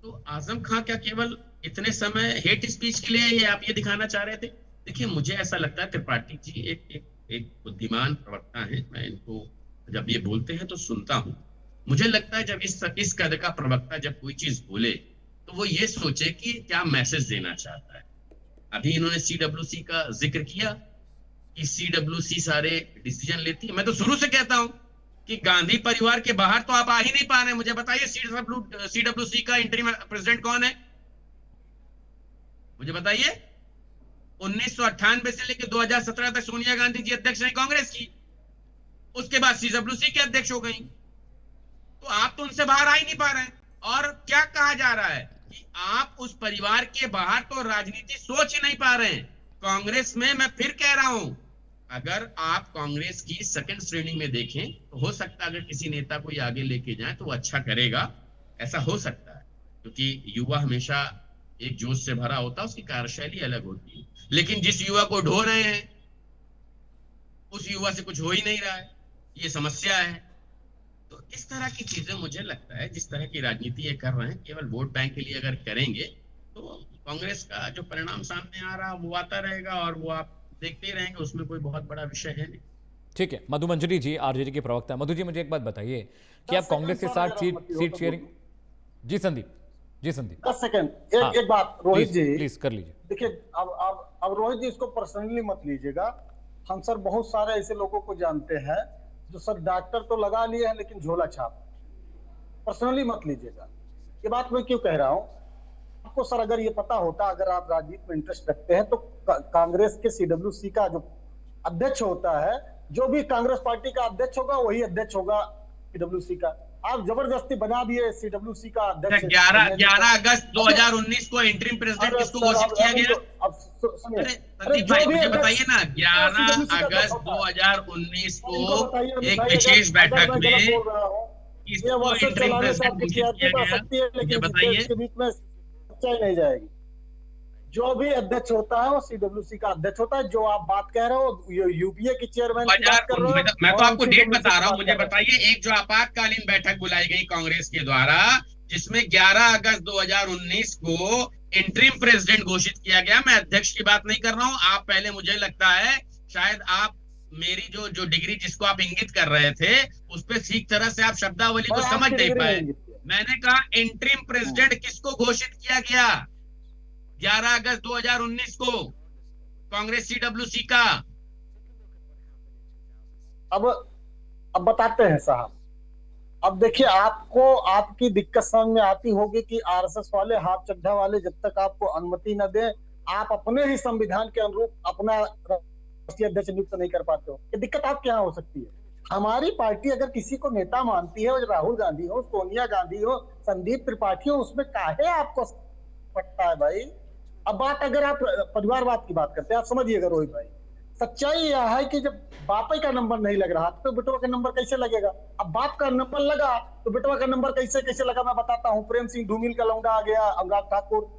तो आजम खां क्या केवल इतने समय हेट स्पीच के लिए ये आप ये दिखाना चाह रहे थे? देखिए, मुझे ऐसा लगता है त्रिपाठी जी एक बुद्धिमान प्रवक्ता है, मैं इनको जब ये बोलते हैं तो सुनता हूं। मुझे लगता है जब इस कद का प्रवक्ता जब कोई चीज बोले तो वो ये सोचे कि क्या मैसेज देना चाहता है। अभी इन्होंने सीडब्ल्यूसी का जिक्र किया कि सीडब्ल्यूसी सारे डिसीजन लेती है। मैं तो शुरू से कहता हूं कि गांधी परिवार के बाहर तो आप आ ही नहीं पा रहे। मुझे बताइए सीडब्ल्यूसी का इंटरिम प्रेसिडेंट कौन है? मुझे बताइए। 1998 से लेकर 2017 तक सोनिया गांधी जी अध्यक्ष रही कांग्रेस की, उसके बाद सीडब्ल्यूसी के अध्यक्ष हो गई। तो आप तो उनसे बाहर आ ही नहीं पा रहे हैं। और क्या कहा जा रहा है कि आप उस परिवार के बाहर तो राजनीति सोच ही नहीं पा रहे हैं। कांग्रेस में मैं फिर कह रहा हूं, अगर आप कांग्रेस की सेकंड श्रेणी में देखें तो हो सकता है अगर किसी नेता को आगे लेके जाए तो वो अच्छा करेगा, ऐसा हो सकता है, क्योंकि युवा हमेशा एक जोश से भरा होता है, उसकी कार्यशैली अलग होती है। लेकिन जिस युवा को ढो रहे हैं उस युवा से कुछ हो ही नहीं रहा है, ये समस्या है। तो इस तरह की चीजें मुझे लगता है, जिस तरह की राजनीति ये कर रहे हैं, केवल वोट बैंक के लिए अगर करेंगे तो कांग्रेस का जो परिणाम सामने आ रहा है वो आता रहेगा और वो आप देखते ही रहेंगे, उसमें कोई बहुत बड़ा विषय है नहीं। ठीक है, मधु मंजरी जी आरजेडी के प्रवक्ता। मधु जी, मुझे एक बात बताइए कि आप कांग्रेस के साथ सीट शेयरिंग। जी संदीप, 10 सेकंड एक बात रोहित जी प्लीज कर लीजिए। देखिए, अब रोहित जी इसको पर्सनली मत लीजिएगा। हम सर बहुत सारे ऐसे लोगों को जानते हैं जो सर डॉक्टर तो लगा लिए हैं लेकिन झोला छाप। पर्सनली मत लीजिएगा। ये बात मैं क्यों कह रहा हूं, आपको सर अगर ये पता होता, अगर आप राजनीति में इंटरेस्ट रखते हैं तो कांग्रेस के सीडब्ल्यूसी का जो अध्यक्ष होता है, जो भी कांग्रेस पार्टी का अध्यक्ष होगा वही अध्यक्ष होगा सीडब्ल्यूसी का। आप जबरदस्ती बना दिए सीडब्ल्यूसी का अध्यक्ष। 11 अगस्त 2019 को इंटरिम प्रेसिडेंट किसको घोषित किया गया? संदीप भाई मुझे बताइए ना, 11 अगस्त 2019 को एक विशेष बैठक में किसको इंटरिम प्रेसिडेंट घोषित किया गया? मुझे बताइए। नहीं जाएगी। जो भी अध्यक्ष होता है वो सीडब्ल्यूसी का अध्यक्ष होता है। जो आप बात कह रहे हो यूपीए की चेयरमैन की बात कर रहे हो, मैं तो आपको डेट बता रहा हूं। मुझे बताइए, एक जो आपातकालीन बैठक बुलाई गई कांग्रेस के द्वारा जिसमें 11 अगस्त 2019 को इंटरिम प्रेसिडेंट घोषित किया गया। मैं अध्यक्ष की बात नहीं कर रहा हूं। आप पहले, मुझे लगता है शायद आप मेरी जो डिग्री जिसको आप इंगित कर रहे थे उस पर ठीक तरह से आप शब्दावली को समझ नहीं पाए। मैंने कहा इंटरिम प्रेसिडेंट किसको घोषित किया गया 11 अगस्त 2019 को? कांग्रेस सीडब्ल्यूसी का। अब बताते हैं साहब। अब देखिए, आपको आपकी दिक्कत समझ में आती होगी कि आरएसएस वाले, हाफ चड्ढा वाले जब तक आपको अनुमति न दें आप अपने ही संविधान के अनुरूप अपना राष्ट्रीय अध्यक्ष नियुक्त नहीं कर पाते हो, ये दिक्कत आपके यहाँ हो सकती है। हमारी पार्टी अगर किसी को नेता मानती है, राहुल गांधी हो, सोनिया गांधी हो, संदीप त्रिपाठी हो, उसमें काहे आपको पड़ता है भाई। अब बात अगर आप परिवारवाद की बात करते हैं, आप समझिएगा रोहित भाई, सच्चाई यह है कि जब बापे का नंबर नहीं लग रहा तो बेटवा का नंबर कैसे लगेगा। अब बाप का नंबर लगा तो बेटवा का नंबर कैसे कैसे लगा, मैं बताता हूँ। प्रेम सिंह धूमिल का लौंडा आ गया अनुराग ठाकुर,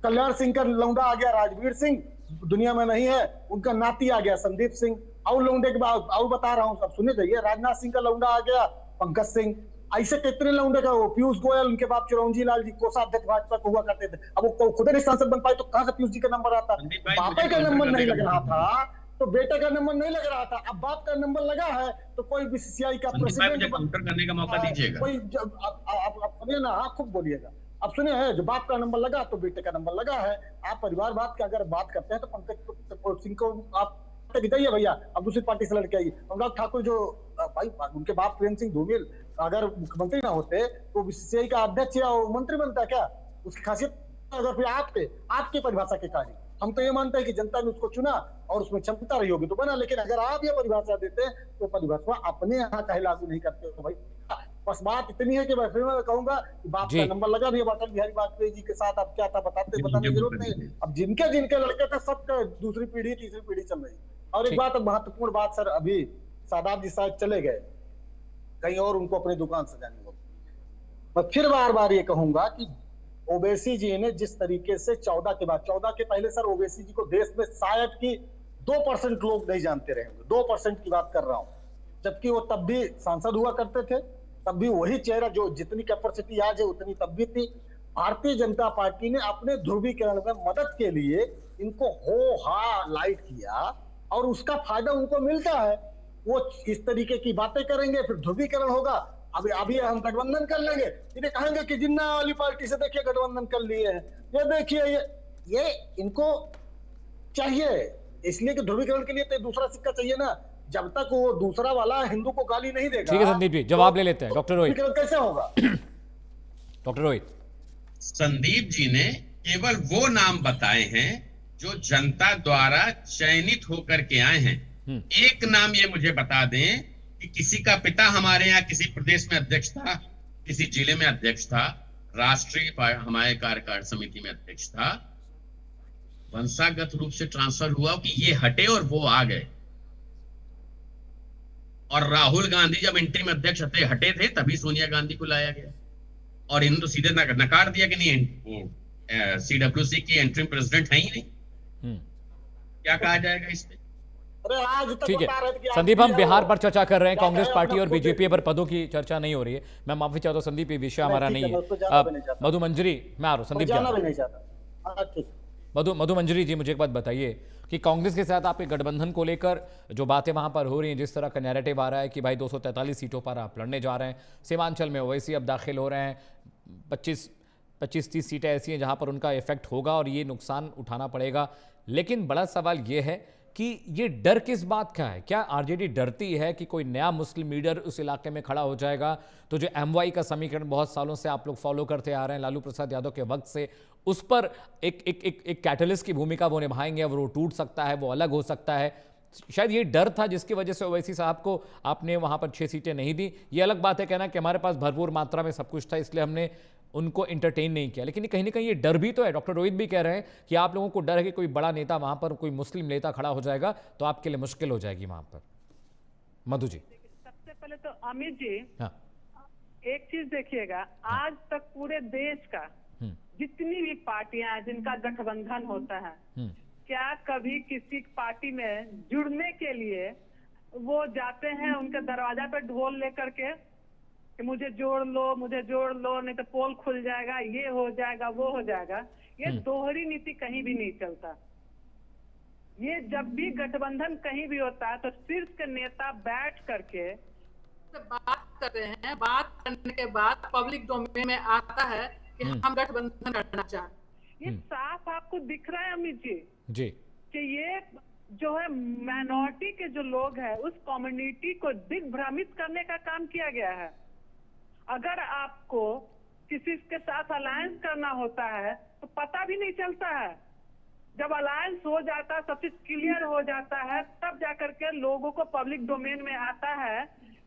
कल्याण सिंह का लौंडा आ गया राजवीर सिंह, दुनिया में नहीं है, उनका नाती आ गया संदीप सिंह। और लौंडे के बाद और बता रहा हूँ, सब सुने जाइए, राजनाथ सिंह का लौंडा आ गया पंकज सिंह। ऐसे कितने लौंडे का, वो पीयूष गोयल, उनके बाप चिरंजी लाल जी कोषाध्यक्ष भाजपा को हुआ करते थे, अब वो खुद नहीं सांसद बन पाए तो कहां से पीयूष जी का नंबर आता। बापे का नंबर नहीं लग रहा था तो बेटे का नंबर नहीं लग रहा था, अब बाप का नंबर लगा है तो कोई बीसीसीआई का प्रेसिडेंट काउंटर करने का मौका दीजिएगा। कोई आप सुनिए ना, हाँ खूब बोलिएगा। अब सुनिए, है जो बाप का नंबर लगा तो बेटे का नंबर लगा है। आप परिवार बात की अगर बात करते हैं तो पंकज सिंह को आप बताइए भैया, अब दूसरी पार्टी से लड़के आई अनुराग ठाकुर, जो भाई उनके बाप प्रेम सिंह धूमिल अगर मुख्यमंत्री ना होते तो बीसीसीआई का अध्यक्ष या मंत्री बनता क्या? उसकी खासियत अगर फिर आपके परिभाषा के कार्य, हम तो ये मानते हैं कि जनता ने उसको चुना और उसमें क्षमता रही होगी तो बना, लेकिन अगर आप ये परिभाषा देते हैं तो परिभाषा अपने यहाँ कहीं लागू नहीं करते हो भाई। बस बात इतनी है कि मैं फिर मैं कहूंगा कि बाप का नंबर लगा भी अटल बिहारी वाजपेयी जी के साथ, अब क्या था बताने की जरूरत नहीं। अब जिनके लड़के थे सबका दूसरी पीढ़ी तीसरी पीढ़ी चल रही। और एक बात महत्वपूर्ण बात सर, अभी शादाब जी शायद चले गए कहीं और, उनको अपनी दुकान सजानी होगी। मैं फिर बार बार ये कहूंगा कि ओवैसी जी ने जिस तरीके से 14 के बाद, 14 के पहले सर ओवैसी जी को देश में शायद कि 2% लोग नहीं जानते रहे, 2% की बात कर रहा हूं, जबकि वो तब भी सांसद हुआ करते थे, तब भी वही चेहरा, जो जितनी कैपेसिटी आज है उतनी तब भी थी। भारतीय जनता पार्टी ने अपने ध्रुवीकरण में मदद के लिए इनको हो हा लाइट किया और उसका फायदा उनको मिलता है। वो इस तरीके की बातें करेंगे, फिर ध्रुवीकरण होगा, अभी हम गठबंधन कर लेंगे, इन्हें कहेंगे कि जिन्ना वाली पार्टी से देखिए गठबंधन कर लिए हैं, ये देखिए ये इनको चाहिए, इसलिए कि ध्रुवीकरण के लिए तो दूसरा सिक्का चाहिए ना। जब तक वो दूसरा वाला हिंदू को गाली नहीं देगा। ठीक है संदीप जी, जवाब ले लेते हैं डॉक्टर रोहित। कैसे होगा डॉक्टर रोहित, संदीप जी ने केवल वो नाम बताए हैं जो जनता द्वारा चयनित होकर के आए हैं। एक नाम ये मुझे बता दें कि किसी का पिता हमारे यहाँ किसी प्रदेश में अध्यक्ष था, किसी जिले में अध्यक्ष था, राष्ट्रीय हमारे कार्यकारिणी समिति में अध्यक्ष था, वंशागत रूप से ट्रांसफर हुआ कि ये हटे और वो आ गए। और राहुल गांधी जब इंटरिम अध्यक्ष हटे थे तभी सोनिया गांधी को लाया गया और इन्होंने तो सीधे नकार दिया कि नहीं, वो सीडब्ल्यूसी की इंटरिम प्रेसिडेंट है ही नहीं। क्या कहा जाएगा इस पे? अरे आज तक ठीक है संदीप, हम बिहार पर चर्चा कर रहे हैं, कांग्रेस पार्टी और बीजेपी पर पदों की चर्चा नहीं हो रही है। मैं माफी चाहता हूँ संदीप, ये विषय हमारा नहीं है। मधु मंजरी, मैं आ रहा हूँ संदीप, मधु मंजरी जी, मुझे एक बात बताइए कि कांग्रेस के साथ आपके गठबंधन को लेकर जो बातें वहां पर हो रही हैं, जिस तरह का नैरेटिव आ रहा है कि भाई 243 सीटों पर आप लड़ने जा रहे हैं, सीमांचल में ओवैसी अब दाखिल हो रहे हैं, 25-30 सीटें ऐसी हैं जहां पर उनका इफेक्ट होगा और ये नुकसान उठाना पड़ेगा। लेकिन बड़ा सवाल ये है कि ये डर किस बात का है? क्या आरजेडी डरती है कि कोई नया मुस्लिम लीडर उस इलाके में खड़ा हो जाएगा तो जो एमवाई का समीकरण बहुत सालों से आप लोग फॉलो करते आ रहे हैं, लालू प्रसाद यादव के वक्त से, उस पर एक कैटलिस्ट की भूमिका वो निभाएंगे, वो टूट सकता है, वो अलग हो सकता है। शायद ये डर था जिसकी वजह से ओवैसी साहब को आपने वहां पर 6 सीटें नहीं दी। ये अलग बात है कहना कि हमारे पास भरपूर मात्रा में सब कुछ था इसलिए हमने उनको एंटरटेन नहीं किया, लेकिन कहीं ना कहीं ये डर भी तो है। डॉक्टर रोहित भी कह रहे हैं कि आप लोगों को डर है कि कोई बड़ा नेता वहां पर, कोई मुस्लिम नेता खड़ा हो जाएगा तो आपके लिए मुश्किल हो जाएगी वहां पर। मधु जी, सबसे पहले तो अमित जी, हाँ, एक चीज देखिएगा, आज तक पूरे देश का जितनी भी पार्टियां हैं जिनका गठबंधन होता है, क्या कभी किसी पार्टी में जुड़ने के लिए वो जाते हैं उनके दरवाजा पे ढोल लेकर के कि मुझे जोड़ लो नहीं तो पोल खुल जाएगा, ये हो जाएगा, वो हो जाएगा। ये दोहरी नीति कहीं भी नहीं चलता। ये जब भी गठबंधन कहीं भी होता है तो शीर्ष के नेता बैठ करके बात करते हैं, बात करने के बाद पब्लिक डोमेन में आता है कि हम गठबंधन करना चाहते। ये साफ आपको दिख रहा है अमित जी कि ये जो है माइनॉरिटी के जो लोग हैं उस कम्युनिटी को दिग्भ्रमित करने का काम किया गया है। अगर आपको किसी के साथ अलायंस करना होता है तो पता भी नहीं चलता है, जब अलायंस हो जाता है, सब चीज क्लियर हो जाता है, तब जाकर के लोगों को पब्लिक डोमेन में आता है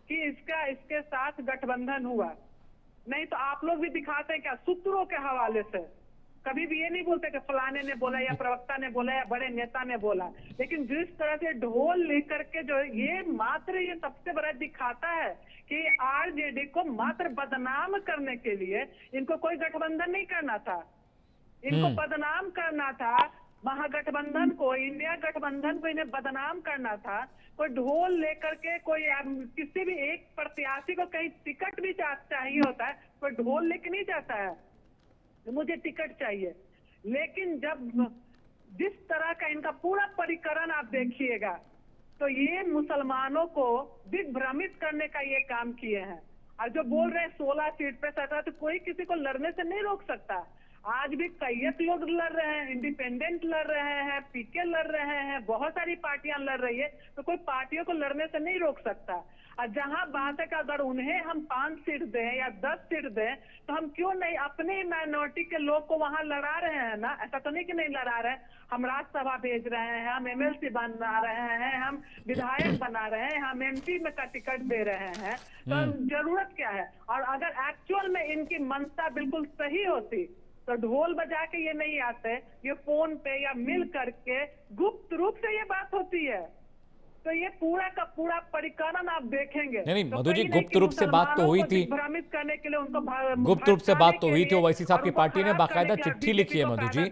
कि इसके साथ गठबंधन हुआ। नहीं तो आप लोग भी दिखाते हैं क्या सूत्रों के हवाले से, कभी भी ये नहीं बोलते कि फलाने ने बोला या प्रवक्ता ने बोला या बड़े नेता ने बोला। लेकिन जिस तरह से ढोल लेकर के जो ये सबसे बड़ा दिखाता है कि आरजेडी को मात्र बदनाम करने के लिए इनको कोई गठबंधन नहीं करना था, इनको बदनाम करना था, महागठबंधन को, इंडिया गठबंधन को इन्हें बदनाम करना था। कोई ढोल लेकर के कोई किसी भी एक प्रत्याशी को कहीं टिकट भी चाहिए होता है, कोई ढोल लेके नहीं जाता है मुझे टिकट चाहिए। लेकिन जब जिस तरह का इनका पूरा परिकरण आप देखिएगा तो ये मुसलमानों को दिग्भ्रमित करने का ये काम किए हैं। और जो बोल रहे हैं 16 सीट पे सरकार, तो कोई किसी को लड़ने से नहीं रोक सकता। आज भी कई लोग लड़ रहे हैं, इंडिपेंडेंट लड़ रहे हैं, पीके लड़ रहे हैं, बहुत सारी पार्टियां लड़ रही है, तो कोई पार्टियों को लड़ने से नहीं रोक सकता। और जहां बात है कि अगर उन्हें हम 5 सीट दें या 10 सीट दें तो हम क्यों नहीं अपने माइनॉरिटी के लोग को वहां लड़ा रहे हैं ना। ऐसा तो नहीं कि नहीं लड़ा रहे हैं, हम राज्यसभा भेज रहे हैं, हम MLC बना रहे हैं, हम विधायक बना रहे हैं, हम MP में का टिकट दे रहे हैं, तो जरूरत क्या है। और अगर एक्चुअल में इनकी मंशा बिल्कुल सही होती तो ढोल बजा के ये नहीं आते, ये फोन पे या मिल करके गुप्त रूप से ये बात होती है। तो ये पूरा का पूरा परिकरण आप देखेंगे। नहीं मधु जी, गुप्त रूप से बात तो हुई थी, भ्रमित करने के लिए उनको गुप्त रूप से बात तो हुई थी। ओवैसी साहब की पार्टी ने बाकायदा चिट्ठी लिखी है मधु जी,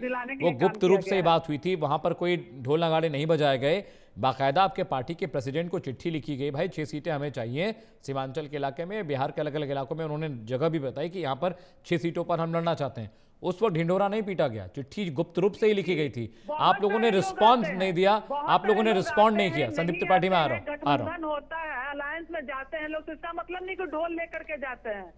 वो गुप्त रूप से बात हुई थी, वहां पर कोई ढोल नगाड़े नहीं बजाए गए। बाकायदा आपके पार्टी के प्रेसिडेंट को चिट्ठी लिखी गई, भाई 6 सीटें हमें चाहिए सीमांचल के इलाके में, बिहार के अलग अलग इलाकों में। उन्होंने जगह भी बताई कि यहाँ पर 6 सीटों पर हम लड़ना चाहते हैं। उस वक्त ढिंढोरा नहीं पीटा गया, चिट्ठी गुप्त रूप से ही लिखी गई थी। आप लोगों ने रिस्पॉन्स नहीं दिया, आप लोगों ने रिस्पॉन्ड नहीं किया। संदीप त्रिपाठी में आ रहा हूँ। होता है अलायंस में जाते हैं लोग, तो इसका मतलब नहीं कि ढोल लेकर के जाते हैं,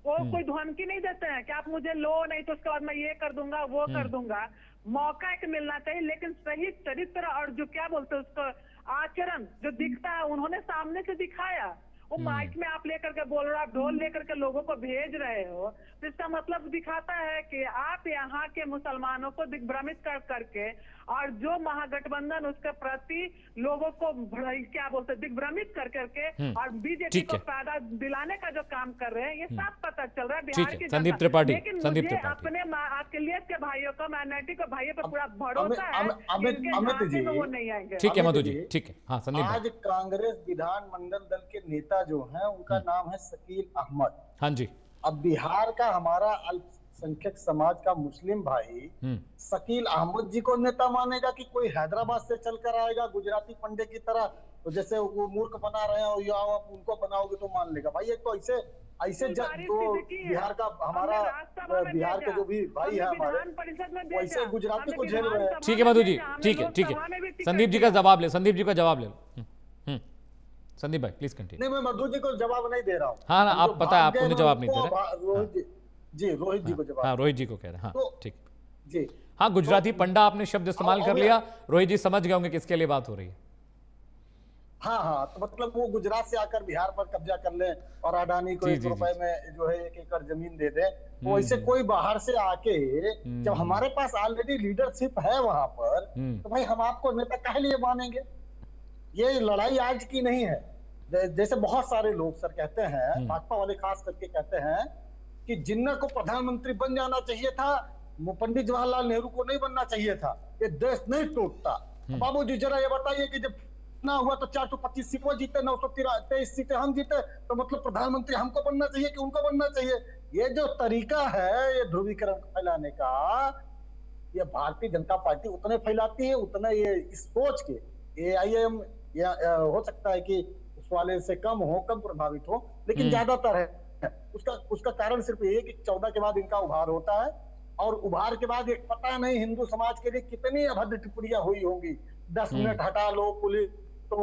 वो कोई धमकी नहीं देते हैं कि आप मुझे लो, नहीं तो उसके बाद मैं ये कर दूंगा वो कर दूंगा। मौका एक मिलना चाहिए, लेकिन सही चरित्र और जो क्या बोलते हैं उसको आचरण जो दिखता है उन्होंने सामने से दिखाया। वो माइक में आप लेकर के बोल रहे हो, आप ढोल लेकर के लोगों को भेज रहे हो, तो इसका मतलब दिखाता है कि आप यहाँ के मुसलमानों को दिग्भ्रमित कर करके और जो महागठबंधन उसके प्रति लोगों को क्या बोलते हैं दिग्भ्रमित कर करके और बीजेपी को फायदा दिलाने का जो काम कर रहे हैं, ये सब पता चल रहा है बिहार की। संदीप त्रिपाठी, लेकिन मुझे अपने अकेलियत के भाइयों को, माइनॉरिटी के भाइयों पर पूरा भरोसा है कि वो नहीं आएंगे। ठीक है मधु जी, ठीक है। हाँ संदीप, आज कांग्रेस विधानमंडल दल के नेता जो हैं उनका नाम है शकील अहमद। हाँ जी। अब बिहार का हमारा अल्पसंख्यक समाज का मुस्लिम भाई शकील अहमद जी को नेता मानेगा कि कोई हैदराबाद से चलकर आएगा गुजराती पंडे की तरह, तो जैसे वो मूर्ख बना रहे हो या आप उनको बनाओगे तो मान लेगा। भाई एक तो ऐसे तो बिहार का हमारा बिहार के जो भी भाई है हमारे, वैसे गुजराती को झेल रहे हैं। ठीक है मधु जी, ठीक है ठीक है। संदीप जी का जवाब ले, संदीप जी का जवाब ले लो। संदीप भाई प्लीज कंटिन्यू। नहीं मैं मधु जी को जवाब नहीं दे रहा हूँ। हाँ ना, आप पता है आप उन्हें जवाब नहीं दे रहे। रोहित जी को जवाब। हाँ रोहित जी को कह रहे हैं। हाँ ठीक जी। हाँ गुजराती पंडा आपने शब्द इस्तेमाल कर लिया, रोहित जी समझ गए होंगे किसके लिए बात हो रही है। हाँ तो मतलब वो गुजरात से आकर बिहार पर कब्जा कर ले और अडानी को 1 रुपए में जो है 1 एकड़ जमीन दे दे, तो ऐसे कोई बाहर से आके जब हमारे पास ऑलरेडी लीडरशिप है वहां पर, तो भाई हम आपको नेता काहे लिए मानेंगे। ये लड़ाई आज की नहीं है। जैसे बहुत सारे लोग सर कहते हैं, भाजपा वाले खास करके कहते हैं कि जिन्ना को प्रधानमंत्री बन जाना चाहिए था, पंडित जवाहरलाल नेहरू को नहीं बनना चाहिए था, ये देश नहीं टूटता। बाबूजी जरा ये बताइए कि जब ना हुआ तो 425 सीट वो जीते, 923 सीटें हम जीते, तो मतलब प्रधानमंत्री हमको बनना चाहिए कि उनको बनना चाहिए। ये जो तरीका है ये ध्रुवीकरण फैलाने का, ये भारतीय जनता पार्टी उतने फैलाती है उतना ये सोच के AIM हो सकता है कि उस वाले से कम प्रभावित हो, लेकिन ज्यादातर है। उसका कारण सिर्फ ये कि 14 के बाद इनका उभार होता है, और उभार के बाद एक पता नहीं हिंदू समाज के लिए कितनी अभद्र टिप्पणियां हुई होंगी। 10 मिनट हटा लो पुलिस तो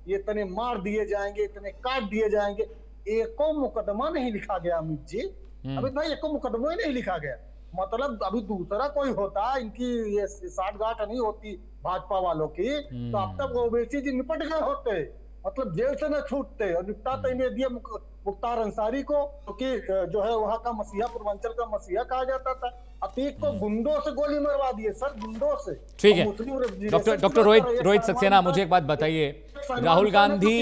ये इतने मार दिए जाएंगे, इतने काट दिए जाएंगे। एको मुकदमा नहीं लिखा गया अमित जी, अमित भाई एको मुकदमा ही नहीं लिखा गया। मतलब अभी दूसरा कोई होता, इनकी ये साठ गांठ नहीं होती भाजपा वालों की, तो अब तक ओवैसी जी निपट गए होते। मतलब जेल से न छूटते और निपटाते इन्हें दिए मुख्तार अंसारी को, क्योंकि जो है वहां का मसीहा, पूर्वांचल का मसीहा कहा जाता था। अतीक को गुंडों से गोली मरवा दिए सर, गुंडों से। ठीक है डॉक्टर रोहित सक्सेना, मुझे एक बात बताइए, राहुल गांधी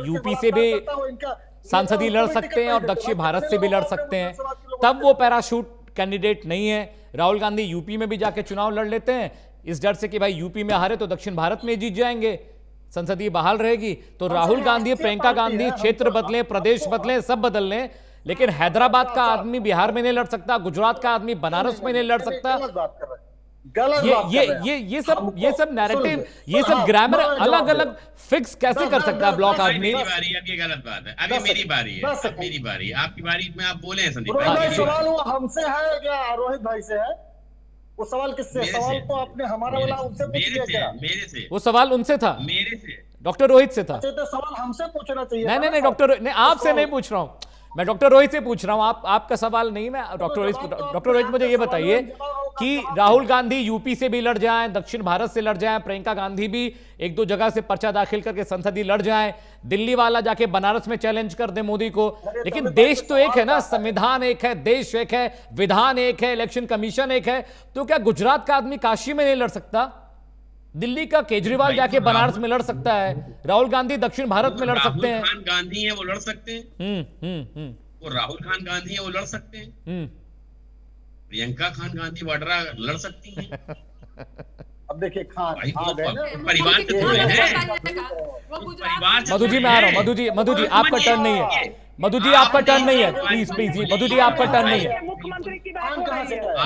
यूपी से भी सांसदीय लड़ सकते हैं और दक्षिण भारत से भी लड़ सकते हैं, तब वो पैराशूट कैंडिडेट नहीं है। राहुल गांधी यूपी में भी जाके चुनाव लड़ लेते हैं इस डर से कि भाई यूपी में हारे तो दक्षिण भारत में जीत जाएंगे, संसदीय बहाल रहेगी। तो राहुल गांधी, प्रियंका गांधी क्षेत्र बदले, प्रदेश बदले, सब बदल लें, लेकिन हैदराबाद का आदमी बिहार में नहीं लड़ सकता, गुजरात का आदमी बनारस में नहीं लड़ सकता। ये सब नैरेटिव, ये सब ग्रामर अलग अलग फिक्स कैसे कर सकता है ब्लॉक आदमी? ये गलत बात है। अभी मेरी बारी है, मेरी बारी, आपकी बारी में आप बोले हैं संदीप भाई। सवाल वो हमसे है क्या रोहित भाई से है? वो सवाल किससे? सवाल तो आपने हमारा वाला उनसे पूछ लिया क्या? मेरे से। वो सवाल उनसे था, मेरे से, डॉक्टर रोहित से था। तो सवाल हमसे पूछना चाहिए। नहीं डॉक्टर, नहीं आपसे नहीं पूछ रहा हूं मैं, डॉक्टर रोहित से पूछ रहा हूं। आपका सवाल नहीं, मैं डॉक्टर रोहित मुझे ये बताइए कि राहुल गांधी यूपी से भी लड़ जाएं, दक्षिण भारत से लड़ जाएं, प्रियंका गांधी भी एक दो जगह से पर्चा दाखिल करके संसदीय लड़ जाएं, दिल्ली वाला जाके बनारस में चैलेंज कर दे मोदी को, लेकिन देश तो एक है ना, संविधान एक है, देश एक है, विधान एक है, इलेक्शन कमीशन एक है। तो क्या गुजरात का आदमी काशी में नहीं लड़ सकता? दिल्ली का केजरीवाल जाके बनारस में लड़ सकता है, राहुल गांधी दक्षिण भारत में लड़ सकते हैं। राहुल गांधी है वो लड़ सकते हैं। वो राहुल खान गांधी है वो लड़ सकते हैं। प्रियंका खान गांधी वाड्रा लड़ सकती हैं। अब देखिए खान परिवार से थोड़े हैं। मधु जी मैं आ रहा हूँ, मधु जी आपका टर्न नहीं है, मधु जी आपका टर्न नहीं है, प्लीज मधु जी आपका टर्न नहीं है,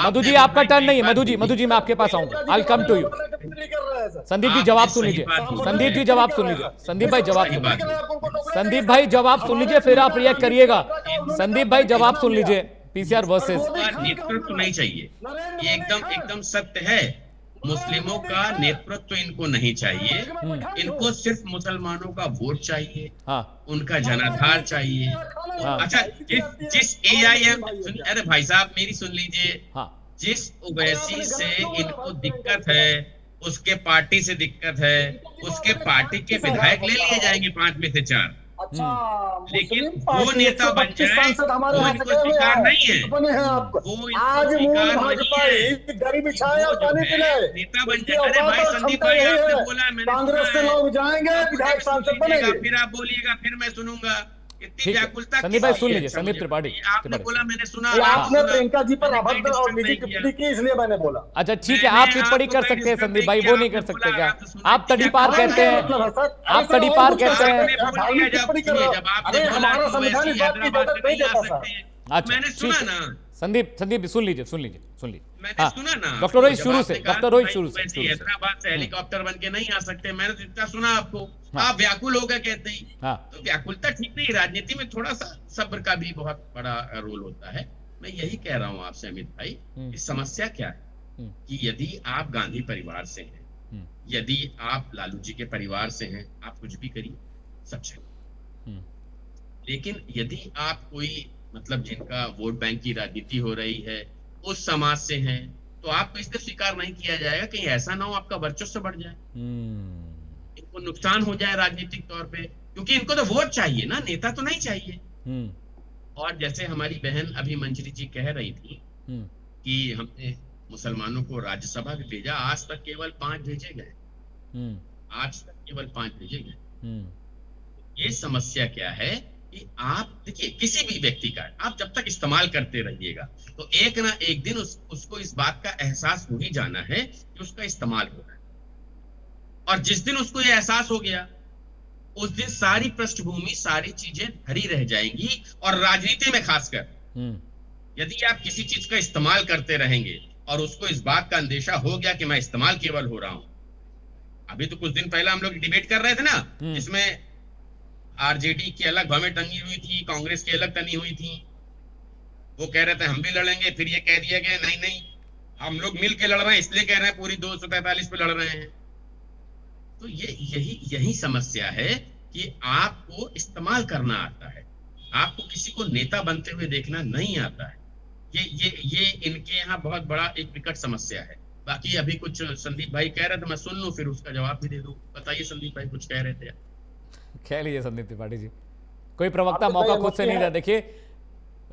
मधु जी आपका टर्न नहीं है, मधु जी मैं आपके पास आऊंगा, आई come to you. Sandeep ji जवाब सुन लीजिए, संदीप जी जवाब सुन लीजिए, संदीप भाई जवाब सुन लीजिए, संदीप भाई जवाब सुन लीजिए, फिर आप रिएक्ट करिएगा। संदीप भाई जवाब सुन लीजिए, पीसीआर वर्सेस। नेतृत्व नहीं चाहिए, ये एकदम सत्य है। मुस्लिमों का नेतृत्व इनको नहीं चाहिए, इनको सिर्फ मुसलमानों का वोट चाहिए, उनका जनाधार चाहिए। अच्छा, जिस AIM, अरे भाई साहब मेरी सुन लीजिए, जिस ओवैसी से इनको दिक्कत है, उसके पार्टी से दिक्कत है, उसके पार्टी के विधायक ले लिए जाएंगे 5 में से 4। लेकिन वो नेता बन जाए वो इनको स्वीकार नहीं है, वो आज मूल भाजपा गरीबी छाए और पानी पिलाए नेता बन जाए। अरे भाई संदीप भाई आपने बोला, मैंने कांग्रेस से लोग जाएंगे, विधायक सांसद बनेंगे, फिर आप बोलिएगा, फिर मैं सुनूंगा। इतनी व्याकुलता। संदीप भाई सुन लीजिए, संदीप त्रिपाठी आपने बोला, मैंने सुना, आपने प्रियंका जी पर अभद्र और निजी टिप्पणी की, इसलिए मैंने बोला। अच्छा ठीक है, आप टिप्पणी कर सकते हैं संदीप भाई, वो नहीं कर सकते क्या? आप तड़ी पार कहते हैं, आप तड़ी पार कहते हैं। हमारा संविधान इस बात की इजाजत नहीं देता सर। अच्छा मैंने सुना ना संदीप सुन लीजिए मैंने सुना ना, डॉक्टर रोहित शुरू से हैदराबाद से हेलीकॉप्टर बन के नहीं आ सकते, मैंने तो इतना सुना आपको। आप व्याकुल हो गए कहते ही, तो व्याकुलता ठीक नहीं। राजनीति में थोड़ा सा सब्र का भी बहुत बड़ा रोल होता है। मैं यही कह रहा हूँ आपसे अमित भाई, कि समस्या क्या है कि यदि आप गांधी परिवार से हैं, यदि आप लालू जी के परिवार से हैं, आप कुछ भी करिए, सब चले। लेकिन यदि आप कोई मतलब जिनका वोट बैंक की राजनीति हो रही है, उस समाज से हैं, तो आपको इससे स्वीकार नहीं किया जाएगा। कहीं ऐसा ना हो आपका वर्चस्व बढ़ जाए, इनको नुकसान हो जाए राजनीतिक तौर पे, क्योंकि इनको तो वोट चाहिए ना, नेता तो नहीं चाहिए। और जैसे हमारी बहन अभी मंजरी जी कह रही थी कि हमने मुसलमानों को राज्यसभा भी भेजा, आज तक केवल 5 भेजे गए, आज तक केवल 5 भेजे गए। ये समस्या क्या है कि आप देखिए, किसी भी व्यक्ति का आप जब तक इस्तेमाल करते रहिएगा, तो एक ना एक दिन उसको इस बात का एहसास हो ही जाना है कि उसका इस्तेमाल हो रहा है। और जिस दिन उसको ये एहसास हो गया, उस दिन सारी पृष्ठभूमि, सारी चीजें धरी रह जाएंगी। और राजनीति में खासकर यदि आप किसी चीज का इस्तेमाल करते रहेंगे और उसको इस बात का अंदेशा हो गया कि मैं इस्तेमाल केवल हो रहा हूं। अभी तो कुछ दिन पहले हम लोग डिबेट कर रहे थे ना, जिसमें आरजेडी की अलग भवें टंगी हुई थी, कांग्रेस की अलग टंगी हुई थी। वो कह रहे थे हम भी लड़ेंगे, फिर ये कह दिया गया नहीं हम लोग मिल के लड़ रहे हैं, इसलिए कह रहे हैं पूरी 243 पे लड़ रहे हैं। तो यही समस्या है कि आपको इस्तेमाल करना आता है, आपको किसी को नेता बनते हुए देखना नहीं आता है। ये इनके यहाँ बहुत बड़ा एक विकट समस्या है। बाकी अभी कुछ संदीप भाई कह रहे थे, मैं सुन लूं फिर उसका जवाब भी दे दूं। बताइए संदीप भाई, कुछ कह रहे थे। कह लीजिए संदीप त्रिपाठी जी, कोई प्रवक्ता मौका खुद से नहीं दिया। देखिए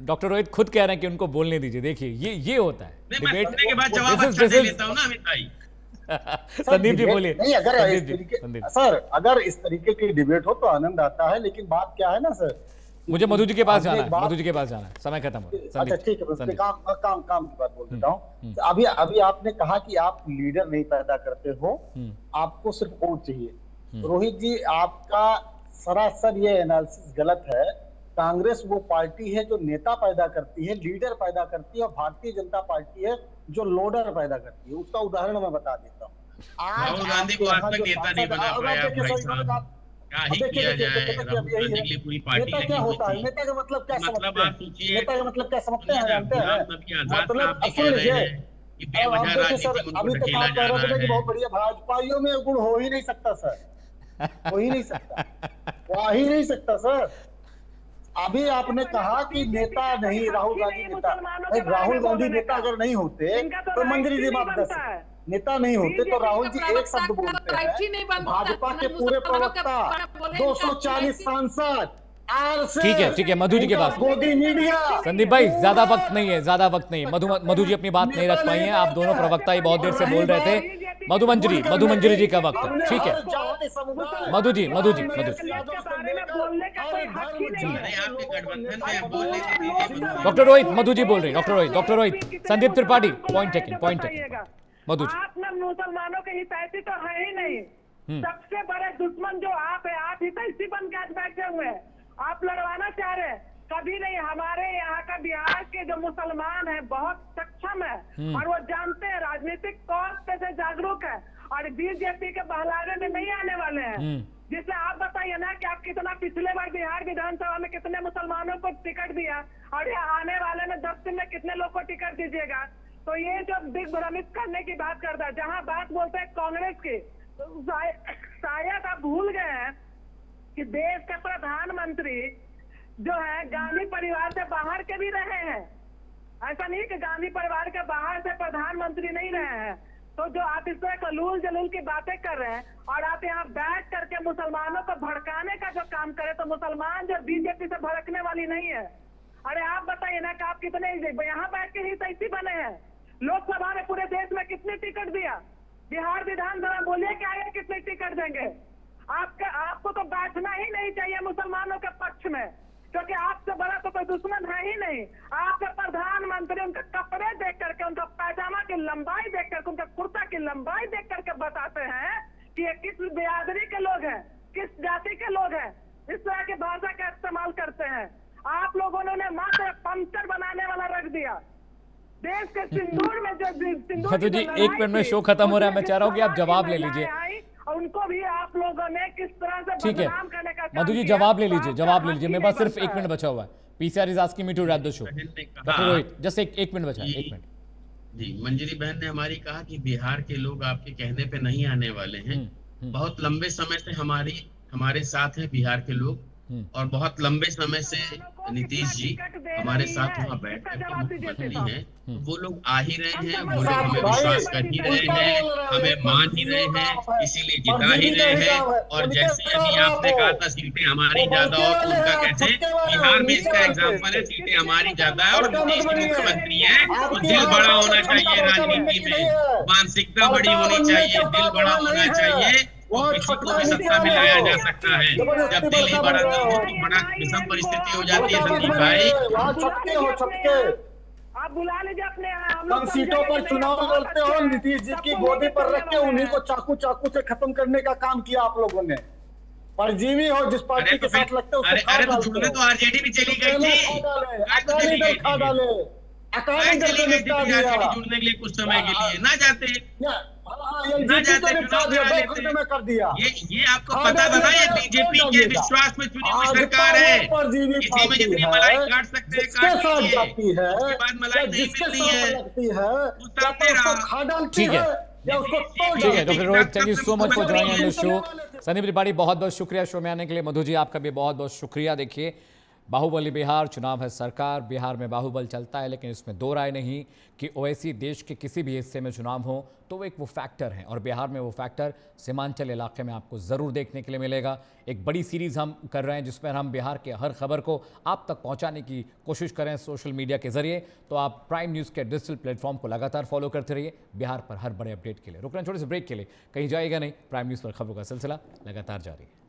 डॉक्टर रोहित खुद कह रहे हैं कि उनको बोलने दीजिए। देखिए ये होता है डिबेट के बाद जवाब अच्छा दे लेता हूं ना अमित भाई। संदीप जी बोलिए। नहीं, अगर इस तरीके सर अगर इस तरीके की डिबेट हो तो आनंद आता है, लेकिन बात क्या है ना सर, मुझे मधु जी के पास जाना है, मधु जी के पास जाना है, समय खत्म हो। अच्छा ठीक है, काम की बात बोल देता हूँ। अभी आपने कहा कि आप लीडर नहीं पैदा करते हो, आपको सिर्फ वोट चाहिए। रोहित जी, आपका सरासर ये एनालिसिस गलत है। कांग्रेस वो पार्टी है जो नेता पैदा करती है, लीडर पैदा करती है, और भारतीय जनता पार्टी है जो लोडर पैदा करती है। उसका उदाहरण मैं बता देता हूँ। राहुल गांधी को आज तक नेता नहीं बना पाया भाई साहब, क्या ही किया जाए। राहुल गांधी के लिए पूरी पार्टी नेता क्या होता है? नेता का मतलब क्या समझते हैं? नेता का मतलब क्या समझते हैं, जानते हैं? मतलब सुन लीजिए, अभी तक आप कह रहे थे कि बहुत बढ़िया, भाजपाइयों में गुण हो ही नहीं सकता सर, हो ही नहीं सकता, हो ही नहीं सकता सर। अभी आपने कहा कि नेता नहीं, राहुल गांधी नेता, राहुल गांधी नेता अगर नहीं होते तो मंजरी जी मार्गदर्शक नेता नहीं होते तो राहुल जी एक शब्द बोलते हैं, भाजपा के पूरे प्रवक्ता, 240 सांसद, ठीक है मधु जी के पास। मोदी मीडिया। संदीप भाई ज्यादा वक्त नहीं है, मधु जी अपनी बात नहीं रख पाई हैं। आप दोनों प्रवक्ता ही बहुत देर से बोल रहे थे। मधु मंजरी जी का वक्त है, ठीक है। मधु जी डॉक्टर रोहित, मधु जी बोल रही, doctor Rohit, Sandeep Tripathi, point taking. Madhu ji, आप न मुसलमानों के हितैषी तो है ही नहीं, सबसे बड़े दुश्मन जो आप है, आप हितैषी बन के आज बैठे हुए हैं, आप लड़वाना चाह रहे हैं। कभी नहीं। हमारे यहाँ का बिहार के जो मुसलमान है बहुत सक्षम है और वो जानते हैं, राजनीतिक तौर से जागरूक है और बीजेपी के बहलावे में नहीं आने वाले हैं। जिससे आप बताइए ना कि आप कितना पिछले बार बिहार विधानसभा में कितने मुसलमानों को टिकट दिया और ये आने वाले में 10 दिन में कितने लोग को टिकट दीजिएगा। तो ये जो दिग्भ्रमित करने की बात करता है, जहाँ बात बोलते हैं कांग्रेस की, तो शायद आप भूल गए हैं कि देश के प्रधानमंत्री जो है गांधी परिवार से बाहर के भी रहे हैं। ऐसा नहीं कि गांधी परिवार के बाहर से प्रधानमंत्री नहीं रहे हैं। तो जो आप इस तरह कलूल जलूल की बातें कर रहे हैं और आप यहाँ बैठ करके मुसलमानों को भड़काने का जो काम करे, तो मुसलमान जो बीजेपी से भड़कने वाली नहीं है। अरे आप बताइए ना कि आप कितने यहाँ बैठ के हितैषी बने हैं। लोकसभा में पूरे देश में कितनी टिकट दिया, बिहार विधानसभा बोलिए कि आगे कितनी टिकट देंगे। आपको तो बैठना ही नहीं चाहिए मुसलमानों के पक्ष में, क्योंकि आपसे बड़ा तो कोई दुश्मन है ही नहीं। आपके प्रधानमंत्री उनके कपड़े देख करके, उनका पैजामा की लंबाई देख करके, उनके कुर्ता की लंबाई देख करके बताते हैं कि ये किस बिरादरी के लोग हैं, किस जाति के लोग हैं। इस तरह की भाषा का इस्तेमाल करते हैं। आप लोगों ने मात्र पंक्चर बनाने वाला रख दिया। देश के सिंदूर में जो सिंदूर, मधु जी 1 मिनट में शो खत्म हो रहा है, मैं चाह रहा हूँ कि आप जवाब ले लीजिए। उनको भी आप लोगों ने किस तरह से ठीक है मधु जी, जवाब ले लीजिए। मेरे पास सिर्फ 1 मिनट बचा हुआ है। PCR is asking me to wrap the show. Doctor Rohit, just एक मिनट बचा है, 1 मिनट। जी, मंजरी बहन ने हमारी कहा कि बिहार के लोग आपके कहने पे नहीं आने वाले हैं। बहुत लंबे समय से हमारे साथ हैं बिहार के लोग, और बहुत लंबे समय से नीतीश जी हमारे साथ वहाँ बैठ करके मुख्यमंत्री हैं। वो लोग आ ही रहे हैं, वो लोग हमें विश्वास कर ही रहे हैं, हमें मान ही रहे हैं, इसीलिए जिता ही रहे हैं। और जैसे अभी आपने कहा था सीटें हमारी ज्यादा, और उनका कैसे बिहार में इसका एग्जाम्पल है, सीटें हमारी ज्यादा है और नीतीश जी मुख्यमंत्री है। तो दिल बड़ा होना चाहिए राजनीति में, मानसिकता बड़ी होनी चाहिए, दिल बड़ा होना चाहिए। और किसी को भी सत्ता में लाया जा सकता है। जब दिल ही बड़ा नहीं हो तो बड़ा विषम परिस्थिति हो जाती है। संदीप भाई, आप बुला लीजिए अपने हम सीटों पर चुनाव लड़ते हो, नीतीश जी की गोदी पर रख के उन्हीं को चाकू से खत्म करने का काम किया आप लोगों ने। परजीवी हो जिस पार्टी के साथ लगते हो। अरे तो जुड़ने तो आरजेडी भी चली गई थी, अकाली दल खा डाले, अकाली दल को निपटा दिया। जुड़ने के लिए कुछ समय के लिए ना जाते, कर दिया। ये आपको पता था ना, ये बीजेपी के विश्वास में चुनी हुई सरकार है। किसी में जितनी मलाई काट सकते हैं काट लीजिए, उसके बाद मलाई नहीं मिलती है। ठीक है doctor Rohit, thank you so much for joining on the show. Sandeep Tripathi, बहुत बहुत शुक्रिया शो में आने के लिए। मधु जी, आपका भी बहुत बहुत शुक्रिया। देखिए बाहुबली बिहार, चुनाव है सरकार, बिहार में बाहुबल चलता है, लेकिन इसमें दो राय नहीं कि ओवैसी देश के किसी भी हिस्से में चुनाव हो तो वो फैक्टर है, और बिहार में वो फैक्टर सीमांचल इलाके में आपको ज़रूर देखने के लिए मिलेगा। एक बड़ी सीरीज़ हम कर रहे हैं जिसमें हम बिहार के हर खबर को आप तक पहुंचाने की कोशिश करें सोशल मीडिया के जरिए। तो आप प्राइम न्यूज़ के डिजिटल प्लेटफॉर्म को लगातार फॉलो करते रहिए बिहार पर हर बड़े अपडेट के लिए। रुक रहे हैं छोटे से ब्रेक के लिए, कहीं जाएगा नहीं, प्राइम न्यूज़ पर खबरों का सिलसिला लगातार जारी है।